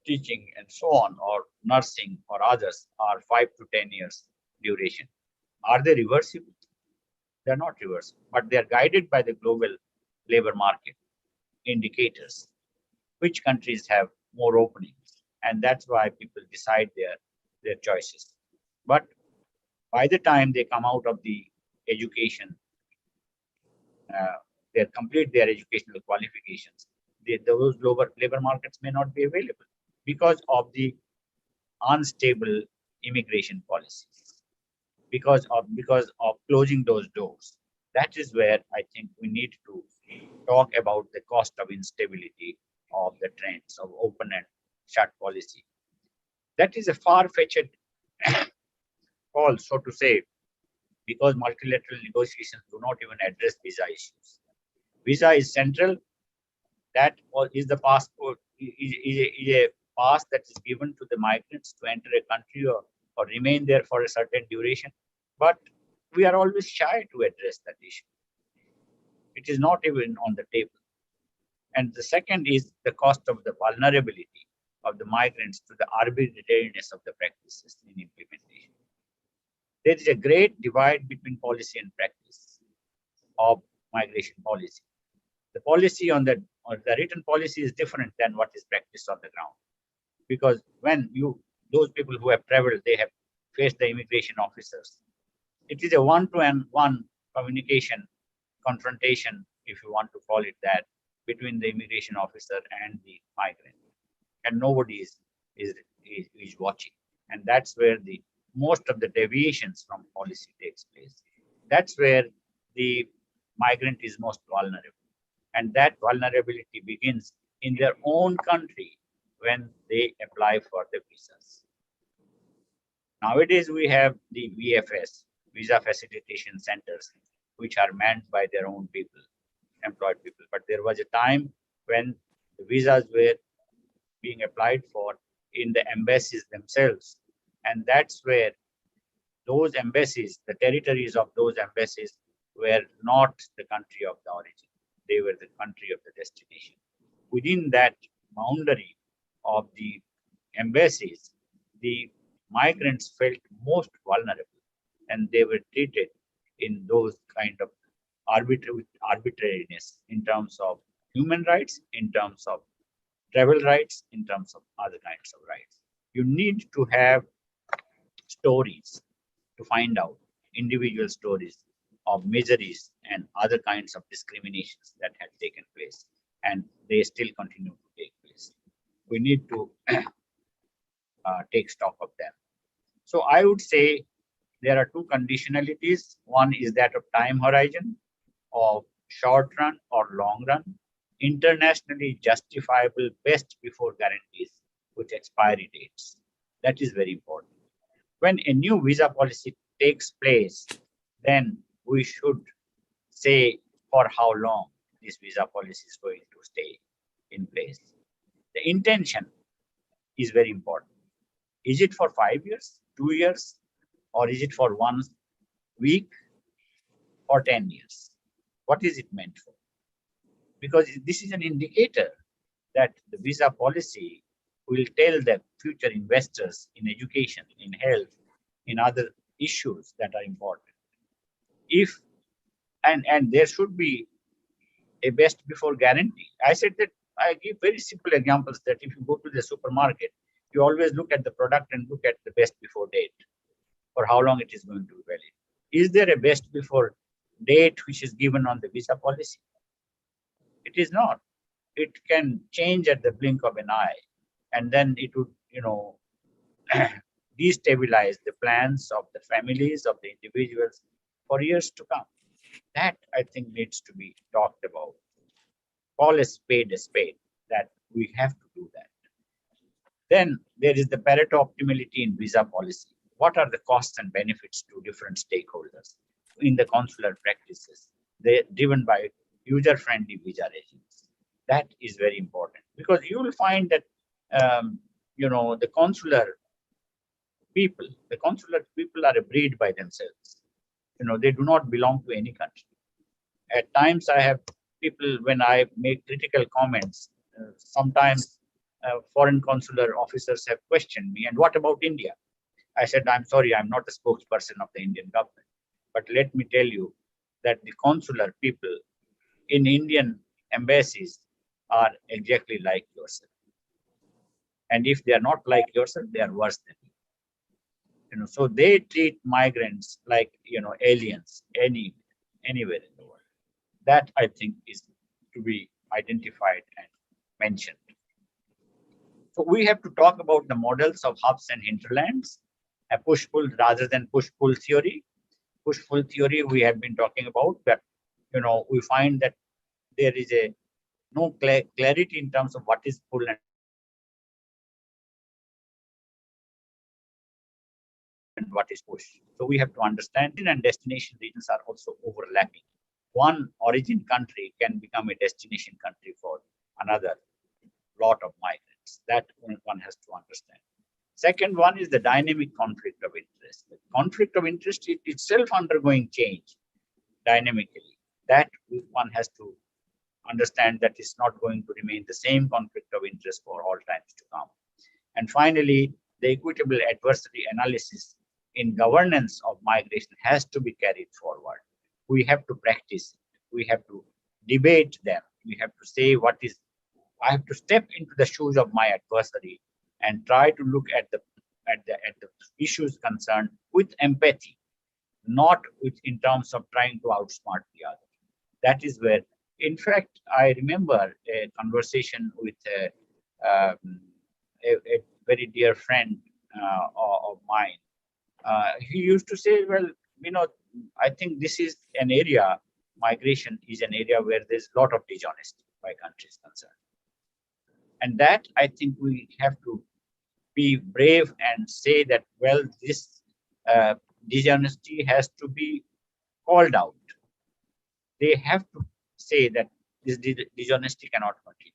teaching and so on, or nursing or others are 5 to 10 years duration. Are they reversible? They're not reversible, but they're guided by the global labor market indicators. Which countries have more openings? And that's why people decide their choices. But by the time they come out of the education, they complete their educational qualifications, those global labor markets may not be available because of the unstable immigration policies, because of closing those doors. That is where I think we need to talk about the cost of instability of the trends of open and shut policy. That is a far-fetched call, so to say, because multilateral negotiations do not even address visa issues. Visa is central. That is the passport, is a pass that is given to the migrants to enter a country or remain there for a certain duration. But we are always shy to address that issue. It is not even on the table. And the second is the cost of the vulnerability of the migrants to the arbitrariness of the practices in implementation. There is a great divide between policy and practice of migration policy. The policy on the written policy is different than what is practiced on the ground. Because when those people who have traveled, they have faced the immigration officers. It is a one-to-one communication, confrontation, if you want to call it that, between the immigration officer and the migrant. And nobody is watching. And that's where the most of the deviations from policy takes place. That's where the migrant is most vulnerable. And that vulnerability begins in their own country when they apply for the visas. Nowadays, we have the VFS, Visa Facilitation Centers, which are manned by their own people, employed people. But there was a time when the visas were being applied for in the embassies themselves. And that's where those embassies, the territories of those embassies, were not the country of the origin. They were the country of the destination. Within that boundary of the embassies, the migrants felt most vulnerable, and they were treated in those kind of arbitrariness in terms of human rights, in terms of travel rights, in terms of other kinds of rights. You need to have stories to find out individual stories of miseries and other kinds of discriminations that had taken place, and they still continue to take place. We need to take stock of them. So I would say there are two conditionalities. One is that of time horizon, of short run or long run, internationally justifiable best before guarantees with expiry dates. That is very important. When a new visa policy takes place, then we should say for how long this visa policy is going to stay in place. The intention is very important. Is it for 5 years, 2 years, or is it for 1 week or 10 years? What is it meant for? Because this is an indicator that the visa policy will tell the future investors in education, in health, in other issues that are important. If and there should be a best before guarantee. I said that I give very simple examples that if you go to the supermarket, you always look at the product and look at the best before date for how long it is going to be valid. Is there a best before date which is given on the visa policy? It is not. It can change at the blink of an eye, and then it would, destabilize the plans of the families, of the individuals for years to come. That, I think, needs to be talked about. Call a spade, that we have to do that. Then there is the Pareto optimality in visa policy. What are the costs and benefits to different stakeholders in the consular practices? They're driven by user-friendly visa regimes. That is very important, because you will find that the consular people are a breed by themselves. They do not belong to any country. At times, I have people, when I make critical comments, sometimes foreign consular officers have questioned me, and what about India? I said, I'm sorry, I'm not a spokesperson of the Indian government. But let me tell you that the consular people in Indian embassies are exactly like yourself. And if they are not like yourself, they are worse than you. So they treat migrants like, aliens anywhere in the world. That, I think, is to be identified and mentioned. So we have to talk about the models of hubs and hinterlands, a push-pull rather than push-pull theory. Push-pull theory we have been talking about, but we find that there is no clarity in terms of what is pull and what is push. So we have to understand, and destination regions are also overlapping. One origin country can become a destination country for another lot of migrants. That one has to understand. Second one is the dynamic conflict of interest. The conflict of interest is itself undergoing change dynamically. That one has to understand that it's not going to remain the same conflict of interest for all times to come. And finally, the equitable adversary analysis in governance of migration has to be carried forward. We have to practice it. We have to debate them. We have to say I have to step into the shoes of my adversary and try to look at the issues concerned with empathy, not in terms of trying to outsmart the other. That is where, in fact, I remember a conversation with a very dear friend of mine. He used to say, well, I think this is an area, migration is an area where there's a lot of dishonesty by countries concerned. And that, I think, we have to be brave and say that, well, this dishonesty has to be called out. They have to say that this dishonesty cannot continue.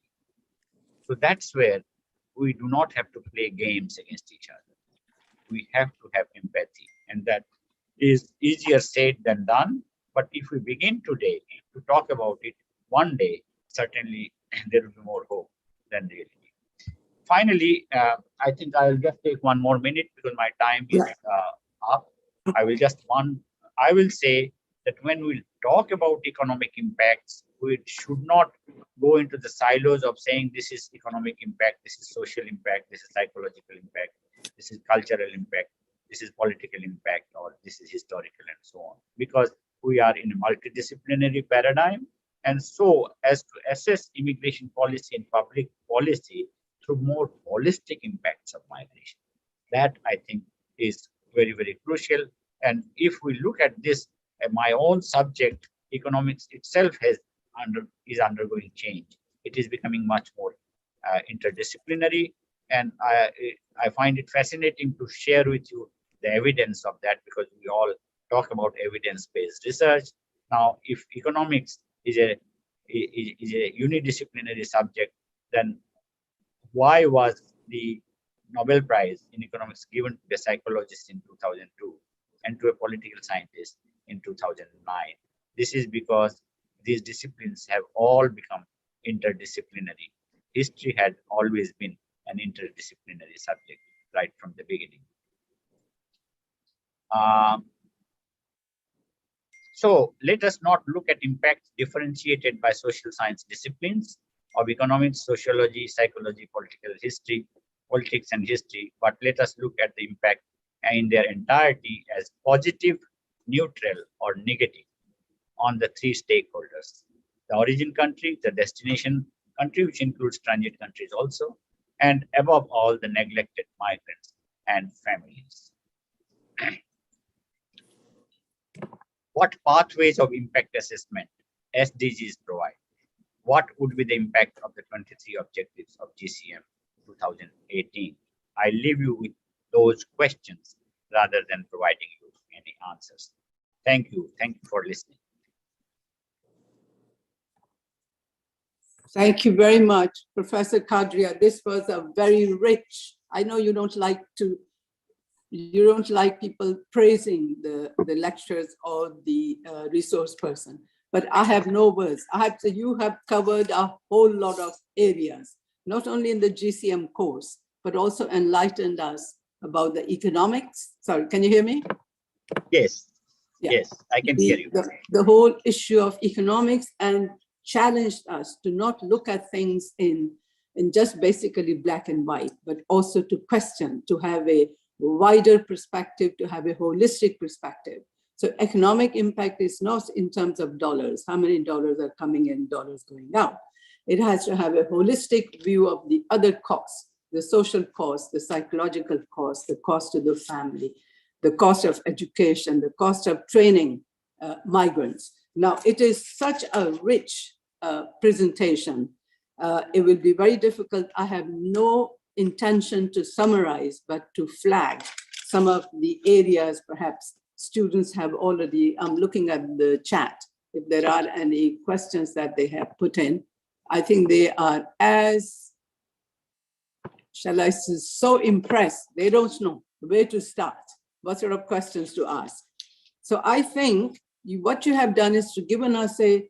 So that's where we do not have to play games against each other. We have to have empathy, and that is easier said than done. But if we begin today to talk about it, one day, certainly there will be more hope than really. Finally, I think I'll just take one more minute because my time is up. I will say that when we talk about economic impacts, we should not go into the silos of saying this is economic impact, this is social impact, this is psychological impact, this is cultural impact, this is political impact, or this is historical, and so on. Because we are in a multidisciplinary paradigm, and so as to assess immigration policy and public policy through more holistic impacts of migration. That, I think, is very, very crucial. And if we look at this, my own subject, economics itself is undergoing change. It is becoming much more interdisciplinary, and I find it fascinating to share with you the evidence of that, because we all talk about evidence-based research. Now, if economics is a unidisciplinary subject, then why was the Nobel Prize in economics given to a psychologist in 2002 and to a political scientist in 2009? This is because these disciplines have all become interdisciplinary. History had always been an interdisciplinary subject right from the beginning. So let us not look at impacts differentiated by social science disciplines of economics, sociology, psychology, politics and history, but let us look at the impact in their entirety as positive, neutral, or negative on the three stakeholders: the origin country, the destination country, which includes transit countries also, and above all, the neglected migrants and families. What pathways of impact assessment SDGs provide? What would be the impact of the 23 objectives of GCM 2018? I leave you with those questions rather than providing you any answers. Thank you. Thank you for listening. Thank you very much, Professor Kadria. This was a very rich I know you don't like people praising the lecturers or the resource person, but I have no words. I have to, you have covered a whole lot of areas, not only in the GCM course, but also enlightened us about the economics. Sorry, can you hear me? Yes. Yeah. Yes, I can hear you. The whole issue of economics, and challenged us to not look at things in just basically black and white, but also to question, to have a wider perspective, to have a holistic perspective. So economic impact is not in terms of dollars, how many dollars are coming in, dollars going out. It has to have a holistic view of the other costs, the social costs, the psychological costs, the cost to the family, the cost of education, the cost of training migrants. Now, it is such a rich presentation. It will be very difficult. I have no intention to summarize, but to flag some of the areas perhaps students have already, I'm looking at the chat, if there are any questions that they have put in. I think they are as, shall I say, so impressed, they don't know where to start, what sort of questions to ask. So I think what you have done is to given us a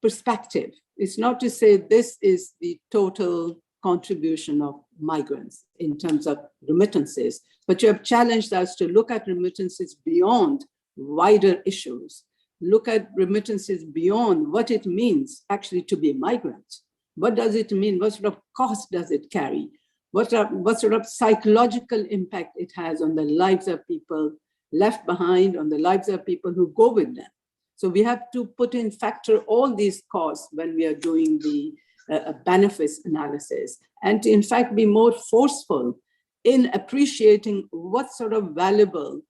perspective. It's not to say this is the total contribution of migrants in terms of remittances, but you have challenged us to look at remittances beyond wider issues, look at remittances beyond what it means actually to be a migrant. What does it mean? What sort of cost does it carry? What sort of psychological impact it has on the lives of people left behind, on the lives of people who go with them. So we have to put in factor all these costs when we are doing the benefits analysis, and to in fact be more forceful in appreciating what sort of valuable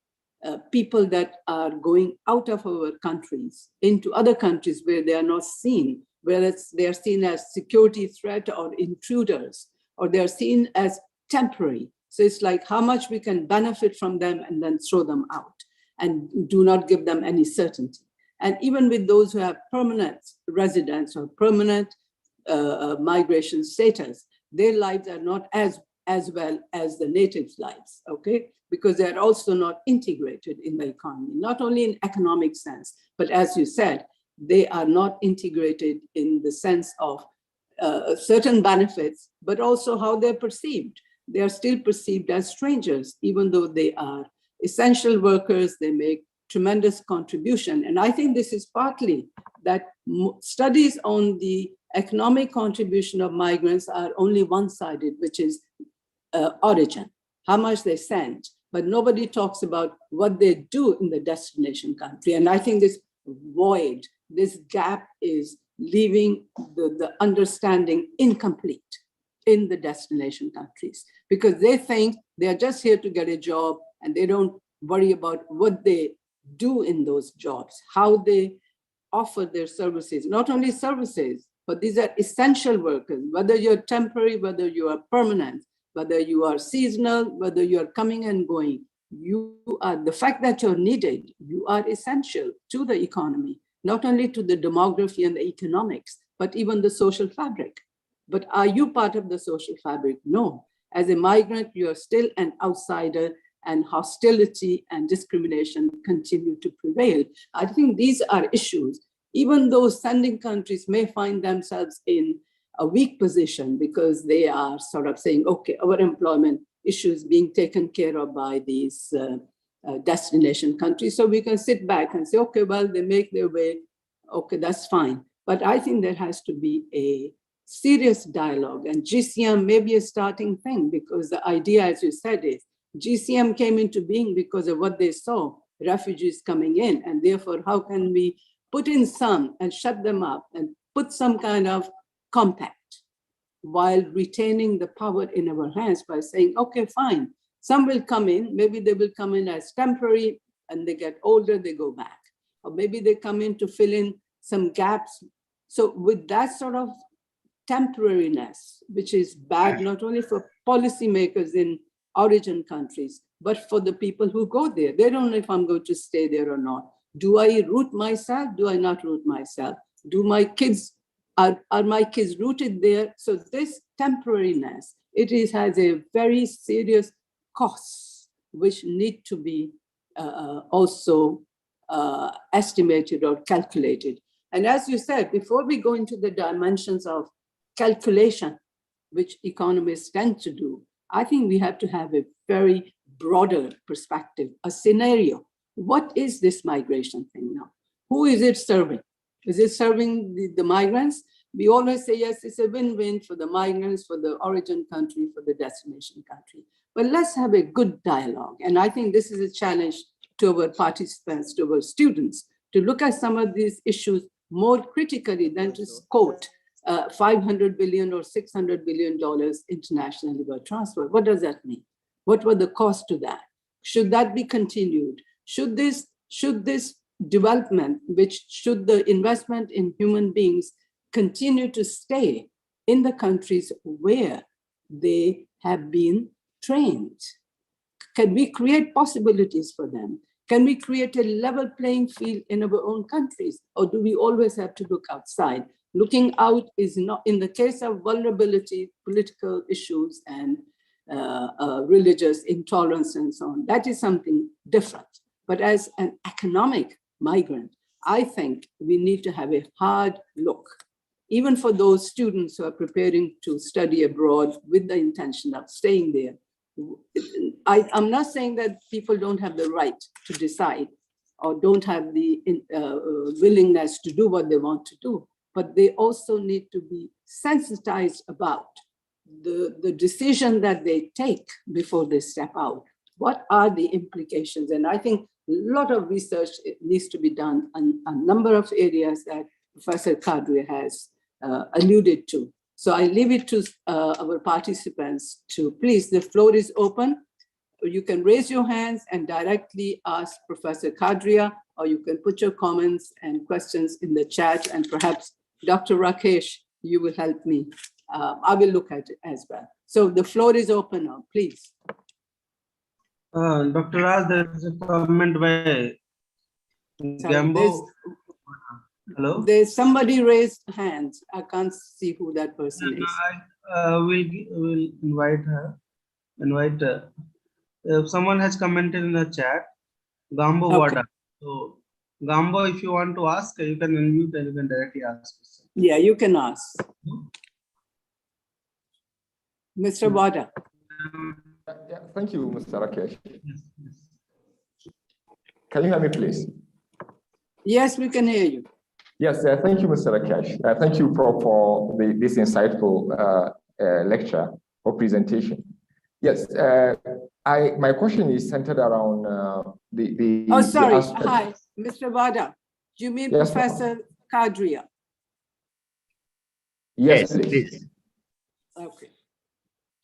people that are going out of our countries into other countries where they are not seen, whether they are seen as security threat or intruders, or they are seen as temporary. So it's like how much we can benefit from them and then throw them out and do not give them any certainty. And even with those who have permanent residence or permanent migration status, their lives are not as well as the natives' lives, okay? Because they're also not integrated in the economy, not only in economic sense, but as you said, they are not integrated in the sense of certain benefits, but also how they're perceived. They are still perceived as strangers, even though they are essential workers, they make tremendous contribution. And I think this is partly that studies on the economic contribution of migrants are only one-sided, which is origin, how much they send, but nobody talks about what they do in the destination country. And I think this void, this gap is leaving the understanding incomplete in the destination countries, because they think they're just here to get a job and they don't worry about what they do in those jobs, how they offer their services, not only services, but these are essential workers, whether you're temporary, whether you are permanent, whether you are seasonal, whether you are coming and going, you are, the fact that you're needed, you are essential to the economy, not only to the demography and the economics, but even the social fabric. But are you part of the social fabric? No. As a migrant, you are still an outsider, and hostility and discrimination continue to prevail. I think these are issues, even though sending countries may find themselves in a weak position because they are sort of saying, okay, our employment issues being taken care of by these destination countries. So we can sit back and say, okay, well, they make their way. Okay, that's fine. But I think there has to be a serious dialogue, and GCM may be a starting thing, because the idea, as you said, is GCM came into being because of what they saw, refugees coming in, and therefore how can we put in some and shut them up and put some kind of compact while retaining the power in our hands by saying, okay, fine, some will come in, maybe they will come in as temporary and they get older, they go back. Or maybe they come in to fill in some gaps. So with that sort of temporariness, which is bad not only for policymakers in origin countries, but for the people who go there. They don't know if I'm going to stay there or not. Do I root myself? Do I not root myself? Do my kids, are my kids rooted there? So this temporariness has a very serious costs which need to be also estimated or calculated. And as you said, before we go into the dimensions of calculation, which economists tend to do, I think we have to have a very broader perspective, a scenario. What is this migration thing now? Who is it serving? Is it serving the migrants? We always say, yes, it's a win-win for the migrants, for the origin country, for the destination country. But let's have a good dialogue. And I think this is a challenge to our participants, to our students, to look at some of these issues more critically than to quote $500 billion or $600 billion internationally by transfer. What does that mean? What were the costs to that? Should that be continued? Should this development, should the investment in human beings continue to stay in the countries where they have been trained? Can we create possibilities for them? Can we create a level playing field in our own countries? Or do we always have to look outside? Looking out is not, in the case of vulnerability, political issues and religious intolerance and so on, that is something different. But as an economic migrant, I think we need to have a hard look, even for those students who are preparing to study abroad with the intention of staying there. I'm not saying that people don't have the right to decide or don't have the willingness to do what they want to do, but they also need to be sensitized about the decision that they take before they step out. What are the implications? And I think a lot of research needs to be done on a number of areas that Professor Kadri has alluded to. So I leave it to our participants to please, the floor is open. You can raise your hands and directly ask Professor Kadria, or you can put your comments and questions in the chat, and perhaps Dr. Rakesh, you will help me. I will look at it as well. So the floor is open now, please. Dr. Raj, there is a comment by Gambo. Hello? There's somebody raised hands. I can't see who that person is. We'll invite her. If someone has commented in the chat, Gambo Okay. Wada. So Gambo, if you want to ask, you can unmute and you can directly ask. Yeah, you can ask. Mr. Wada. Yeah, thank you, Mr. Rakesh. Yes. Can you hear me, please? Yes, we can hear you. Yes, thank you, Mr. Rakesh. Thank you, Prof, for this insightful lecture or presentation. Yes, my question is centered around the. Oh, sorry. The Hi, Mr. Wada. Do you mean Yes, Professor Kadria? Yes, please. Okay.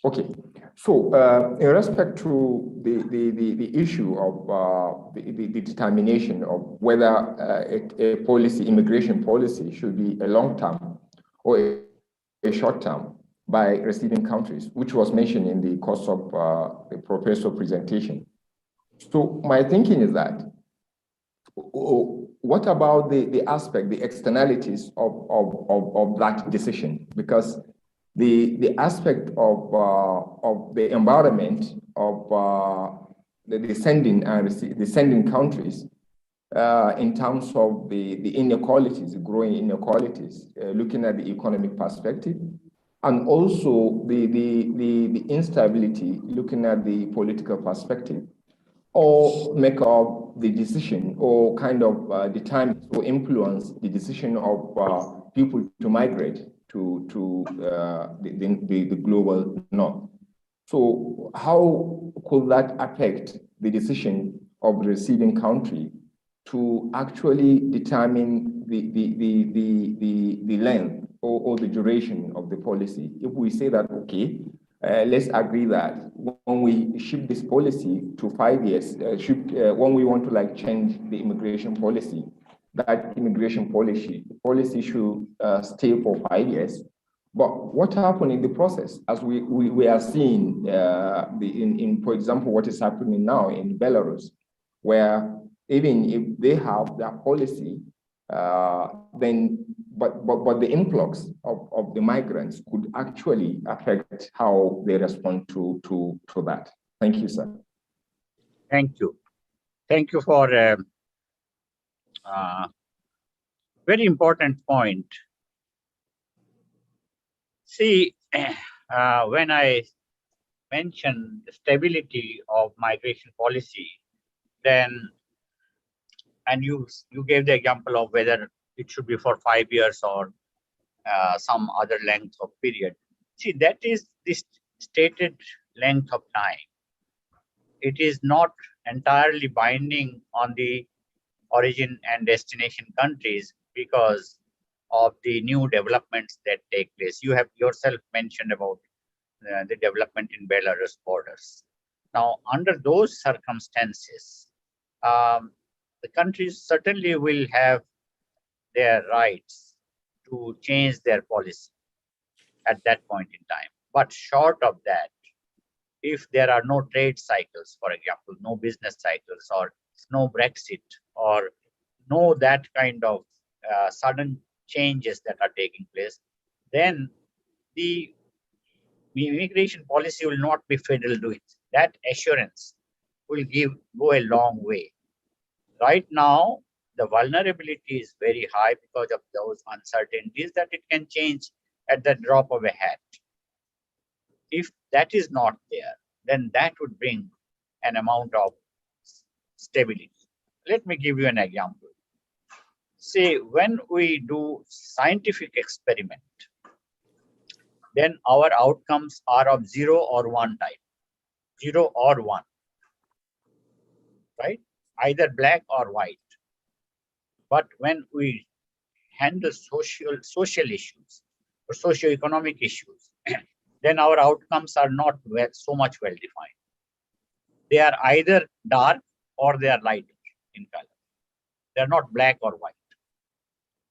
Okay, so in respect to the issue of the determination of whether a policy, immigration policy, should be a long-term or a short-term by receiving countries, which was mentioned in the course of the professor presentation. So my thinking is that, what about the aspect, the externalities of that decision? Because the aspect of the environment of the sending countries in terms of the inequalities, the growing inequalities, looking at the economic perspective, and also the instability, looking at the political perspective, or make up the decision or kind of determine or influence the decision of people to migrate to the global north. So how could that affect the decision of the receiving country to actually determine the length or the duration of the policy? If we say that, okay, let's agree that when we shift this policy to 5 years, when we want to change the immigration policy, that immigration policy should stay for 5 years. But what happened in the process, as we are seeing in, for example, what is happening now in Belarus, where even if they have their policy, then but the influx of the migrants could actually affect how they respond to that. Thank you, sir. Thank you. Thank you for a very important point. See, when I mentioned the stability of migration policy, then, and you gave the example of whether it should be for 5 years or some other length of period. See, that is this stated length of time. It is not entirely binding on the origin and destination countries because of the new developments that take place. You have yourself mentioned about the development in Belarus borders. Now, under those circumstances, the countries certainly will have their rights to change their policy at that point in time. But short of that, if there are no trade cycles, for example, no business cycles, or no Brexit, or no that kind of sudden changes that are taking place, then the immigration policy will not be fiddled with. That assurance will go a long way. Right now, the vulnerability is very high because of those uncertainties that it can change at the drop of a hat. If that is not there, then that would bring an amount of stability. Let me give you an example. Say, when we do scientific experiment, then our outcomes are of 0 or 1 type. 0 or 1, right? Either black or white. But when we handle social issues or socio-economic issues, then our outcomes are not so much well defined. They are either dark or they are light in color. They are not black or white.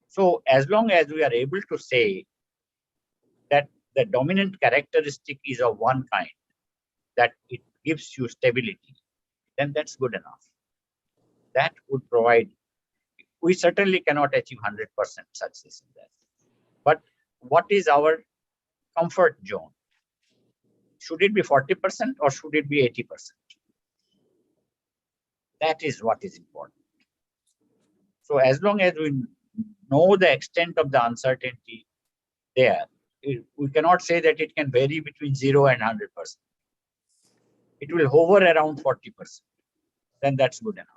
So as long as we are able to say that the dominant characteristic is of one kind, that it gives you stability, then that's good enough. That would provide, we certainly cannot achieve 100% success in that. But what is our comfort zone? Should it be 40% or should it be 80%? That is what is important. So as long as we know the extent of the uncertainty there, we cannot say that it can vary between 0 and 100%. It will hover around 40%. Then that's good enough.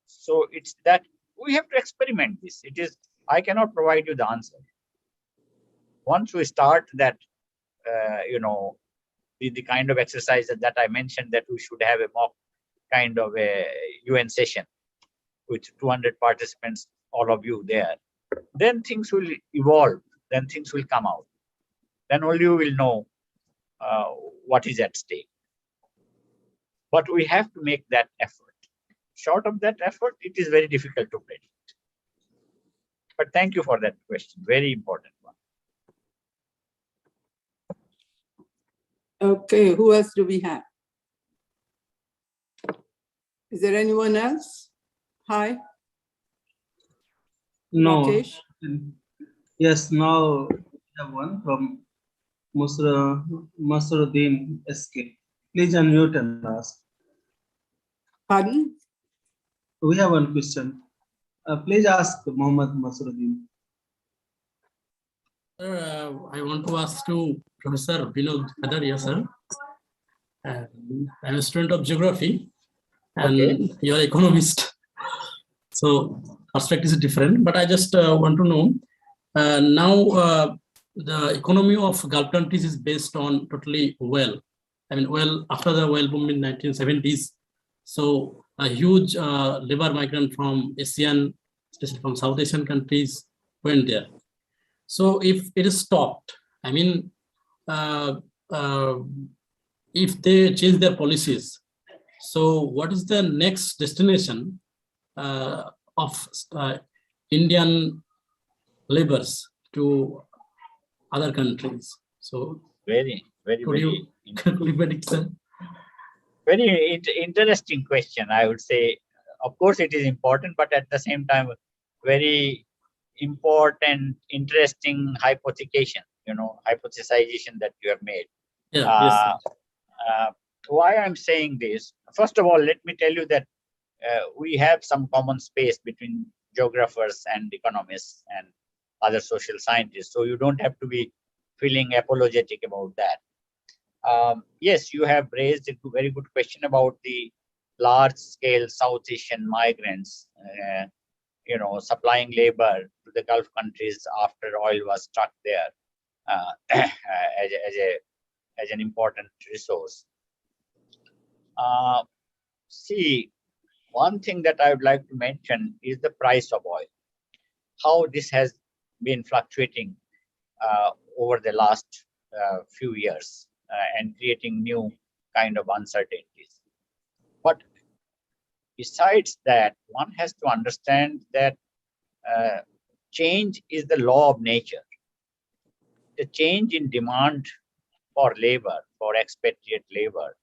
So it's that we have to experiment this. It is, I cannot provide you the answer. Once we start that, the kind of exercise that I mentioned, that we should have a mock kind of a UN session with 200 participants, all of you there, then things will evolve, then things will come out. Then only you will know what is at stake. But we have to make that effort. Short of that effort, it is very difficult to predict. But thank you for that question, very important one. Okay, who else do we have? Is there anyone else? Hi. No. Rakesh? Yes, now we have one from Masruddin SK. Please unmute and ask. Pardon? We have one question. Please ask Muhammad Masruddin. I want to ask to Professor Vinod Kadaria, sir. I'm a student of geography and you're an economist. So perspective is different, but I just want to know, now the economy of Gulf countries is based on totally oil. I mean, oil, after the oil boom in 1970s, so a huge labor migrant from ASEAN, especially from South Asian countries, went there. So if it is stopped, I mean, if they change their policies, so what is the next destination of Indian laborers to other countries? So Very could you predict, sir? very interesting question, I would say. Of course, it is important, but at the same time, very important, interesting hypothecation, hypothesization that you have made. Yeah, yes, sir. Why I'm saying this? First of all, let me tell you that we have some common space between geographers and economists and other social scientists. So you don't have to be feeling apologetic about that. Yes, you have raised a very good question about the large-scale South Asian migrants, supplying labor to the Gulf countries after oil was struck there as an important resource. See, one thing that I would like to mention is the price of oil, how this has been fluctuating over the last few years and creating new kind of uncertainties. But besides that, one has to understand that change is the law of nature. The change in demand for labor, for expatriate labor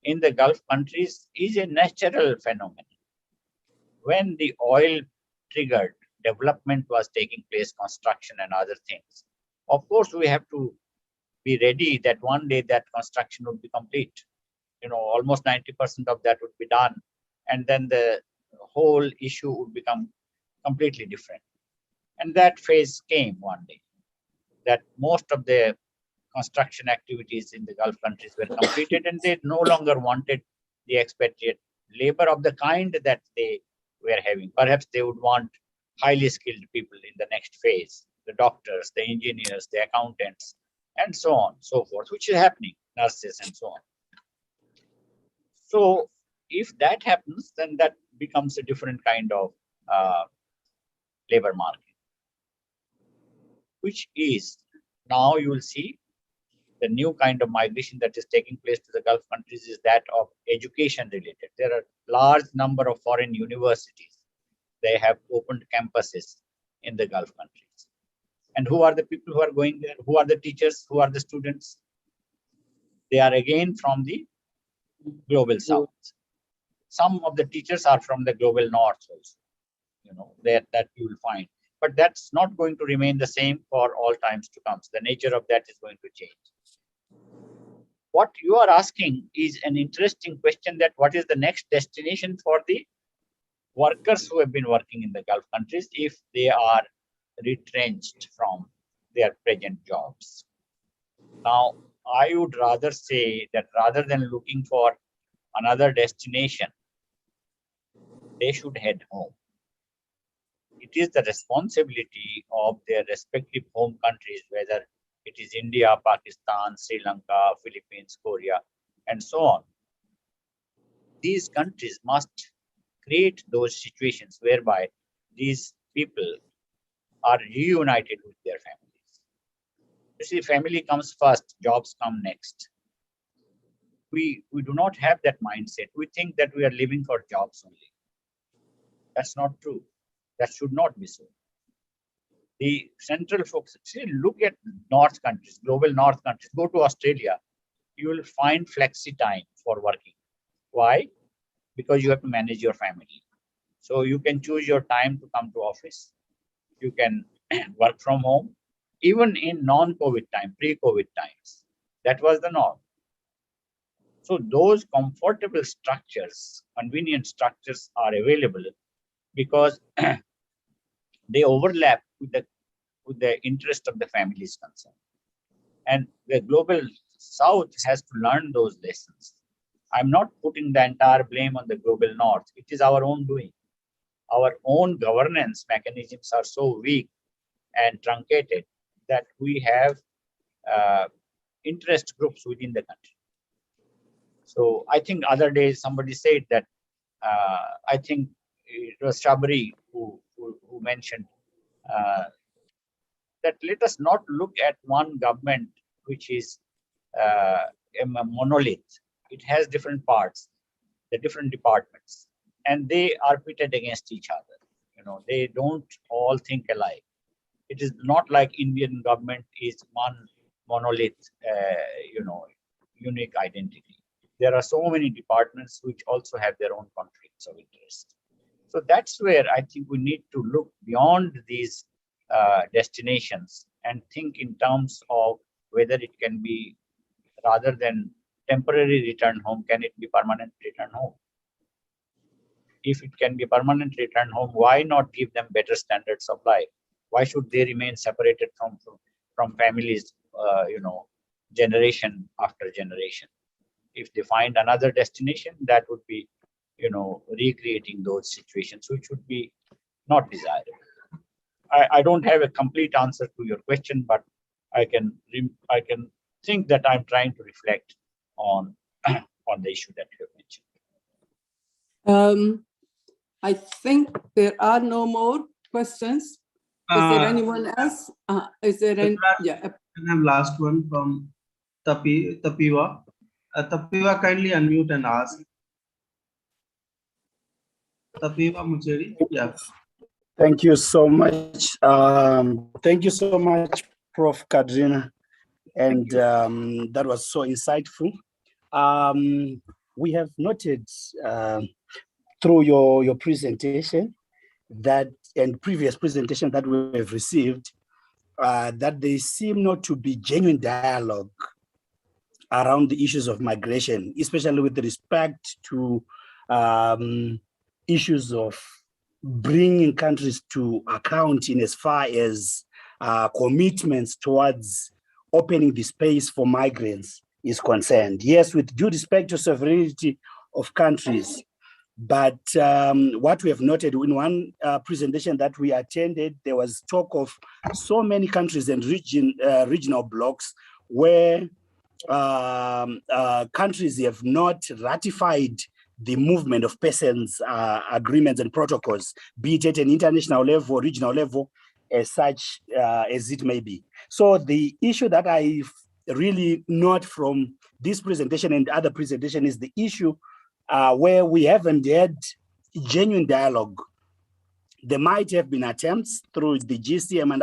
in the Gulf countries is a natural phenomenon. When the oil triggered development was taking place, construction and other things, of course, we have to be ready that one day that construction would be complete. Almost 90% of that would be done. And then the whole issue would become completely different. And that phase came one day, that most of the construction activities in the Gulf countries were completed and they no longer wanted the expatriate labor of the kind that they were having. Perhaps they would want highly skilled people in the next phase, the doctors, the engineers, the accountants, and so on, so forth, which is happening, nurses and so on. So if that happens, then that becomes a different kind of labor market, which is now you will see the new kind of migration that is taking place to the Gulf countries is that of education related. There are large number of foreign universities. They have opened campuses in the Gulf countries. And who are the people who are going there? Who are the teachers? Who are the students? They are again from the global south. Some of the teachers are from the global north also, that you will find. But that's not going to remain the same for all times to come. The nature of that is going to change. What you are asking is an interesting question, that what is the next destination for the workers who have been working in the Gulf countries if they are retrenched from their present jobs. Now, I would rather say that rather than looking for another destination, they should head home. It is the responsibility of their respective home countries, whether it is India, Pakistan, Sri Lanka, Philippines, Korea, and so on. These countries must create those situations whereby these people are reunited with their families. You see, family comes first, jobs come next. We do not have that mindset. We think that we are living for jobs only. That's not true. That should not be so. The central focus, see, look at North countries, global North countries. Go to Australia, you will find flexi time for working. Why? Because you have to manage your family. So you can choose your time to come to office. You can work from home, even in non-COVID time, pre-COVID times. That was the norm. So those comfortable structures, convenient structures are available because they overlap with the interest of the family is concerned. And the global South has to learn those lessons. I'm not putting the entire blame on the global North. It is our own doing. Our own governance mechanisms are so weak and truncated that we have interest groups within the country. So I think other day somebody said that, I think it was Shabri who mentioned that let us not look at one government which is a monolith. It has different parts, the different departments, and they are pitted against each other. They don't all think alike. It is not like Indian government is one monolith, unique identity. There are so many departments which also have their own conflicts of interest. So that's where I think we need to look beyond these destinations and think in terms of whether it can be, rather than temporary return home, can it be permanent return home? If it can be permanent return home, why not give them better standards of life? Why should they remain separated from families, generation after generation? If they find another destination, that would be, recreating those situations, which would be not desirable. I don't have a complete answer to your question, but I can think that I'm trying to reflect on on the issue that you have mentioned. I think there are no more questions. Is there anyone else? Is there any? Yeah. I have last one from Tapiwa. Tapiwa, kindly unmute and ask. Tapiwa Mucheri, yeah. Thank you so much. Thank you so much, Prof. Kadrina. And that was so insightful. We have noted through your presentation that, and previous presentation that we have received, that there seem not to be genuine dialogue around the issues of migration, especially with respect to issues of bringing countries to account in as far as commitments towards opening the space for migrants is concerned. Yes, with due respect to sovereignty of countries, but what we have noted in one presentation that we attended, there was talk of so many countries and regional blocks where countries have not ratified the movement of persons agreements and protocols, be it at an international level or regional level, as such as it may be. So the issue that I really note from this presentation and other presentation is the issue where we haven't had genuine dialogue. There might have been attempts through the GCM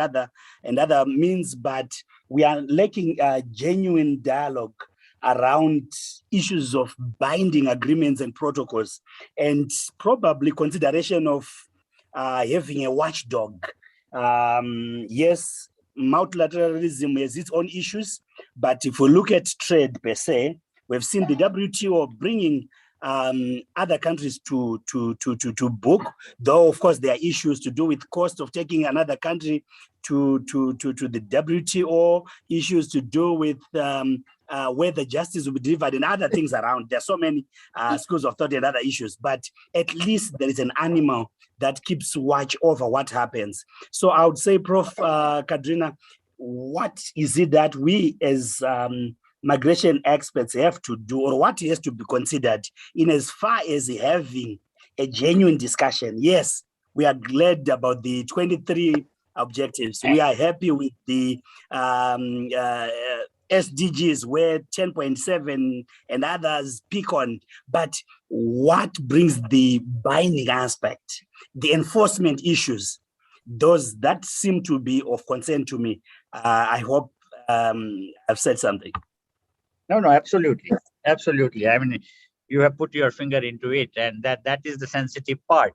and other means, but we are lacking genuine dialogue around issues of binding agreements and protocols, and probably consideration of having a watchdog. Yes, multilateralism has its own issues, but if we look at trade per se, we've seen the WTO bringing other countries to book, though of course there are issues to do with cost of taking another country to the WTO, issues to do with whether justice will be delivered and other things around. There are so many schools of thought and other issues, but at least there is an animal that keeps watch over what happens. So I would say, Prof. Kadrina, what is it that we as migration experts have to do, or what has to be considered in as far as having a genuine discussion? Yes, we are glad about the 23 objectives. We are happy with the SDGs where 10.7 and others pick on, but what brings the binding aspect, the enforcement issues, those that seem to be of concern to me. I hope I've said something. No, absolutely. Absolutely. I mean, you have put your finger into it, and that is the sensitive part.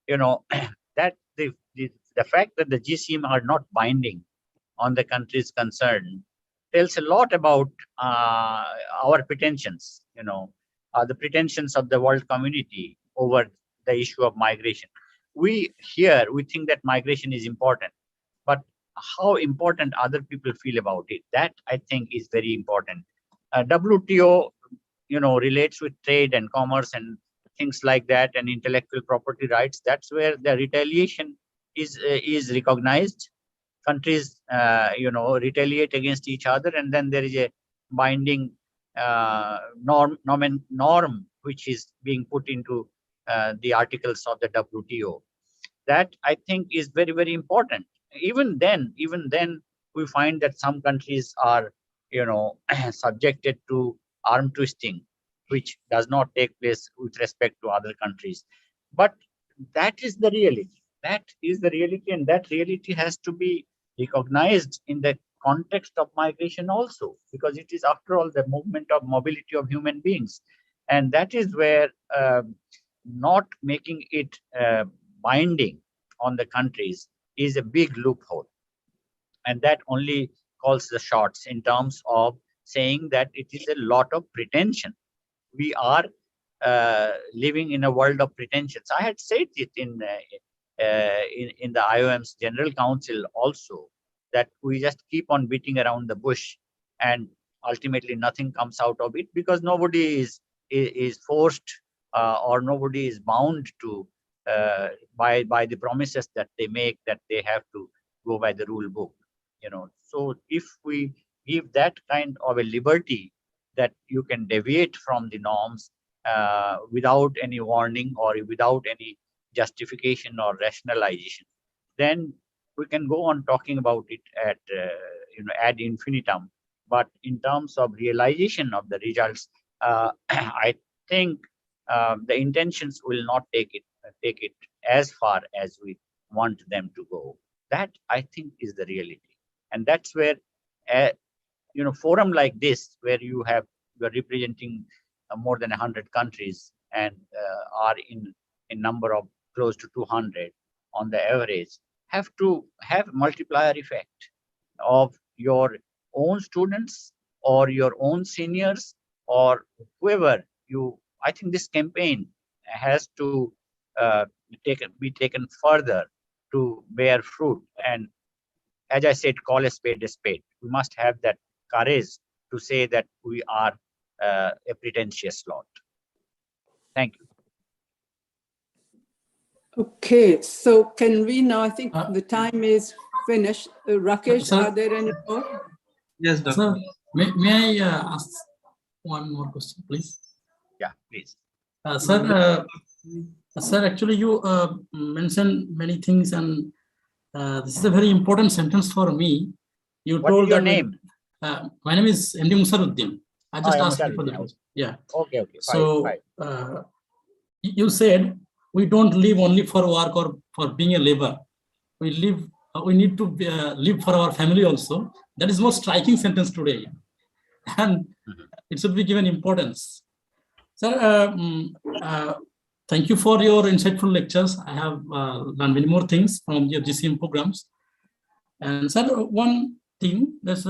That the fact that the GCM are not binding on the countries concerned tells a lot about our pretensions, the pretensions of the world community over the issue of migration. We think that migration is important, but how important other people feel about it, that I think is very important. WTO, relates with trade and commerce and things like that, and intellectual property rights. That's where the retaliation is recognized. Countries, retaliate against each other, and then there is a binding norm which is being put into the articles of the WTO. That I think is very, very important. Even then, we find that some countries are, subjected to arm twisting, which does not take place with respect to other countries. But that is the reality. That is the reality, and that reality has to be recognized in the context of migration also, because it is, after all, the movement of mobility of human beings. And that is where not making it binding on the countries is a big loophole. And that only calls the shots in terms of saying that it is a lot of pretension. We are living in a world of pretensions. I had said it in the IOM's General Council also, that we just keep on beating around the bush, and ultimately nothing comes out of it, because nobody is forced or nobody is bound to by the promises that they make, that they have to go by the rule book. So if we give that kind of a liberty that you can deviate from the norms without any warning or without any justification or rationalization, then we can go on talking about it at ad infinitum. But in terms of realization of the results, I think the intentions will not take it as far as we want them to go. That, I think, is the reality. And that's where forum like this, where you are representing more than 100 countries and are in a number of close to 200 on the average, have to have multiplier effect of your own students or your own seniors or whoever I think this campaign has to be taken further to bear fruit. And as I said, call a spade a spade. We must have that courage to say that we are a pretentious lot. Thank you. Okay, so can we now, I think the time is finished. Rakesh, Sir? are there any more? Yes, Doctor. Sir, may I ask one more question, please? Yeah, please. Sir, actually you mentioned many things, and this is a very important sentence for me. You What told is your that name? my name is MD Musaruddin. I just asked you for Musaruddin, that. Yeah. Okay, So fine. you said we don't live only for work or for being a labor. We live. We need to live for our family also. That is most striking sentence today, and it should be given importance. Sir, thank you for your insightful lectures. I have learned many more things from your GCM programs. And sir, one thing that's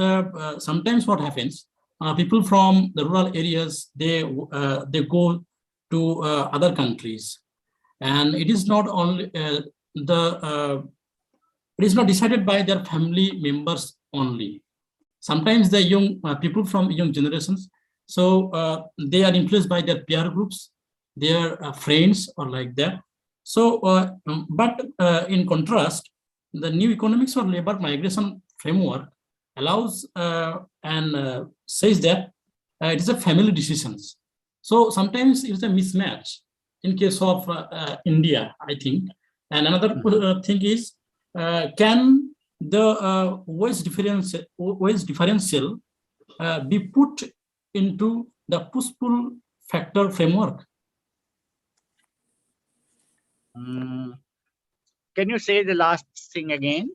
sometimes what happens, people from the rural areas, they go to other countries, and it is not only it is not decided by their family members only. Sometimes the young people from young generations, so they are influenced by their peer groups, their friends, or like that. So, but in contrast, the new economics or labor migration framework allows and says that it is a family decisions. So sometimes it's a mismatch in case of India, I think. And another thing is, can the wage differential be put into the push-pull factor framework? Can you say the last thing again?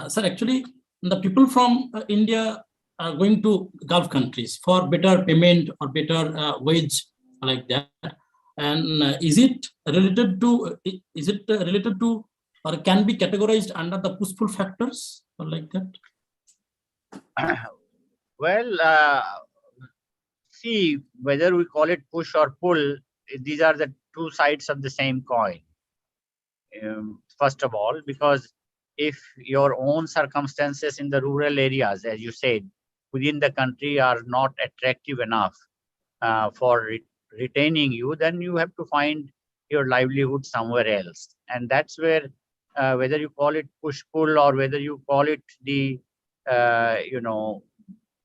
Sir, actually, the people from India are going to Gulf countries for better payment or better wage, like that. And is it related to or can be categorized under the push-pull factors or like that? Well, see, whether we call it push or pull, these are the two sides of the same coin. First of all, because if your own circumstances in the rural areas, as you said, within the country are not attractive enough for retaining you, then you have to find your livelihood somewhere else. And that's where, whether you call it push-pull or whether you call it the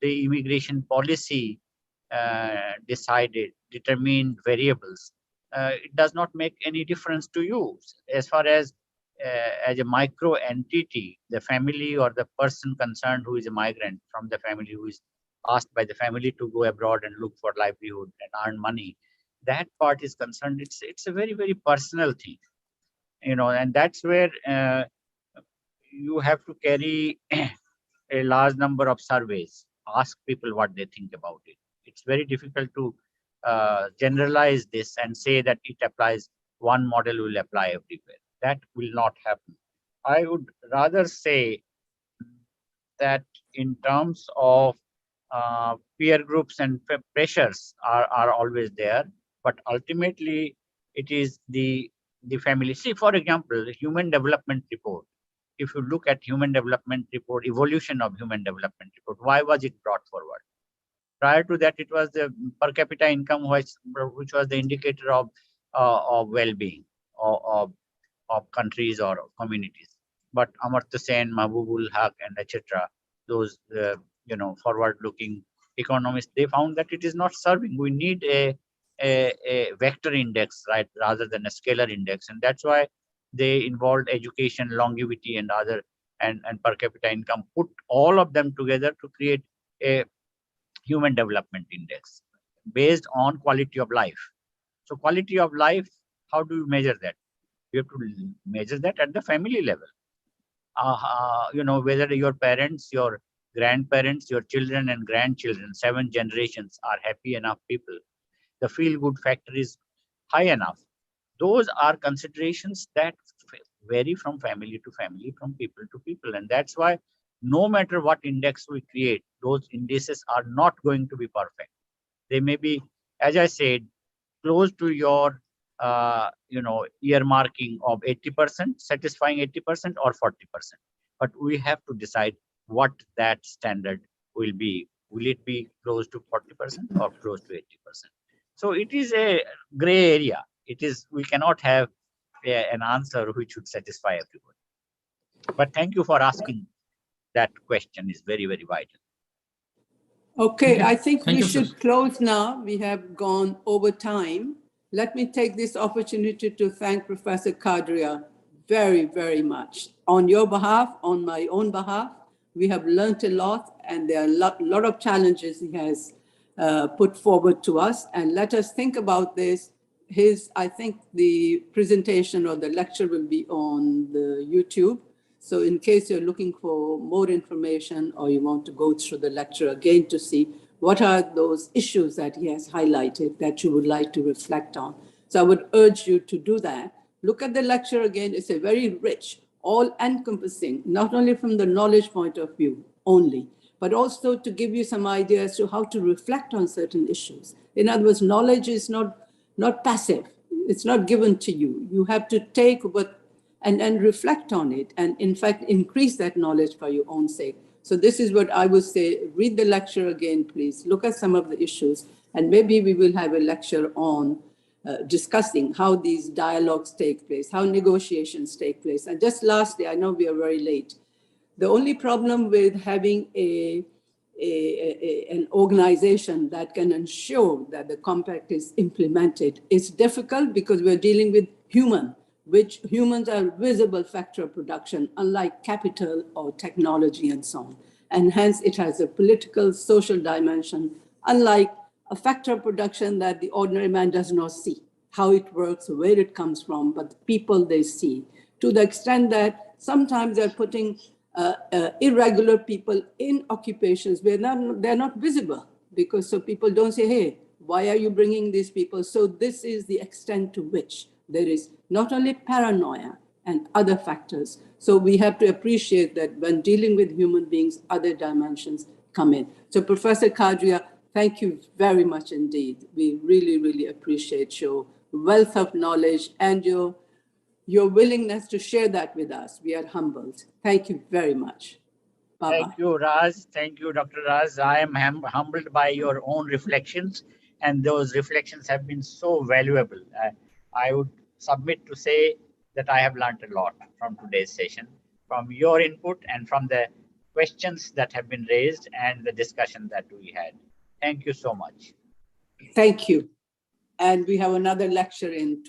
immigration policy determined variables, it does not make any difference to you as far as a micro entity, the family or the person concerned who is a migrant from the family, who is asked by the family to go abroad and look for livelihood and earn money. That part is concerned. It's a very, very personal thing, and that's where you have to carry a large number of surveys, ask people what they think about it. It's very difficult to generalize this and say that it applies, one model will apply everywhere. That will not happen. I would rather say that in terms of peer groups and pressures are always there, but ultimately it is the family. See, for example, the Human Development Report. If you look at Human Development Report, evolution of Human Development Report, why was it brought forward? Prior to that, it was the per capita income, which was the indicator of well-being of countries or communities. But Amartya Sen, Mahbubul Haq, and etc., those forward-looking economists, they found that it is not serving. We need a vector index, right, rather than a scalar index, and that's why they involved education, longevity, and other and per capita income. Put all of them together to create a Human Development Index based on quality of life. So, quality of life, how do you measure that? You have to measure that at the family level. Whether your parents, your grandparents, your children and grandchildren, 7 generations are happy enough people, the feel good factor is high enough. Those are considerations that vary from family to family, from people to people. And that's why no matter what index we create, those indices are not going to be perfect. They may be, as I said, close to your earmarking of 80%, satisfying 80% or 40%. But we have to decide what that standard will be. Will it be close to 40% or close to 80%? So it is a gray area. We cannot have an answer which would satisfy everyone. But thank you for asking that question. Is very, very vital. Okay, I think Thank we you, should sir. close now. We have gone over time. Let me take this opportunity to thank Professor Kadria very, very much. On your behalf, on my own behalf, we have learned a lot, and there are a lot of challenges he has put forward to us. And let us think about this. I think the presentation or the lecture will be on the YouTube. So in case you're looking for more information or you want to go through the lecture again to see what are those issues that he has highlighted that you would like to reflect on. So I would urge you to do that. Look at the lecture again. It's a very rich, all-encompassing, not only from the knowledge point of view only, but also to give you some ideas as to how to reflect on certain issues. In other words, knowledge is not passive. It's not given to you. You have to take and reflect on it, and in fact, increase that knowledge for your own sake. So this is what I would say. Read the lecture again, please. Look at some of the issues, and maybe we will have a lecture on discussing how these dialogues take place, how negotiations take place. And just lastly, I know we are very late. The only problem with having an organization that can ensure that the compact is implemented is difficult because we're dealing with which humans are visible factor of production, unlike capital or technology and so on. And hence it has a political, social dimension, unlike a factor of production that the ordinary man does not see, how it works, where it comes from, but the people they see, to the extent that sometimes they're putting irregular people in occupations where they're not visible, because so people don't say, hey, why are you bringing these people? So this is the extent to which there is not only paranoia and other factors. So we have to appreciate that when dealing with human beings, other dimensions come in. So Professor Kadria, thank you very much indeed. We really, really appreciate your wealth of knowledge and your willingness to share that with us. We are humbled. Thank you very much. Bye-bye. Thank you, Raz. Thank you, Dr. Raz. I am humbled by your own reflections, and those reflections have been so valuable. I would submit to say that I have learned a lot from today's session, from your input and from the questions that have been raised and the discussion that we had. Thank you so much. Thank you. And we have another lecture in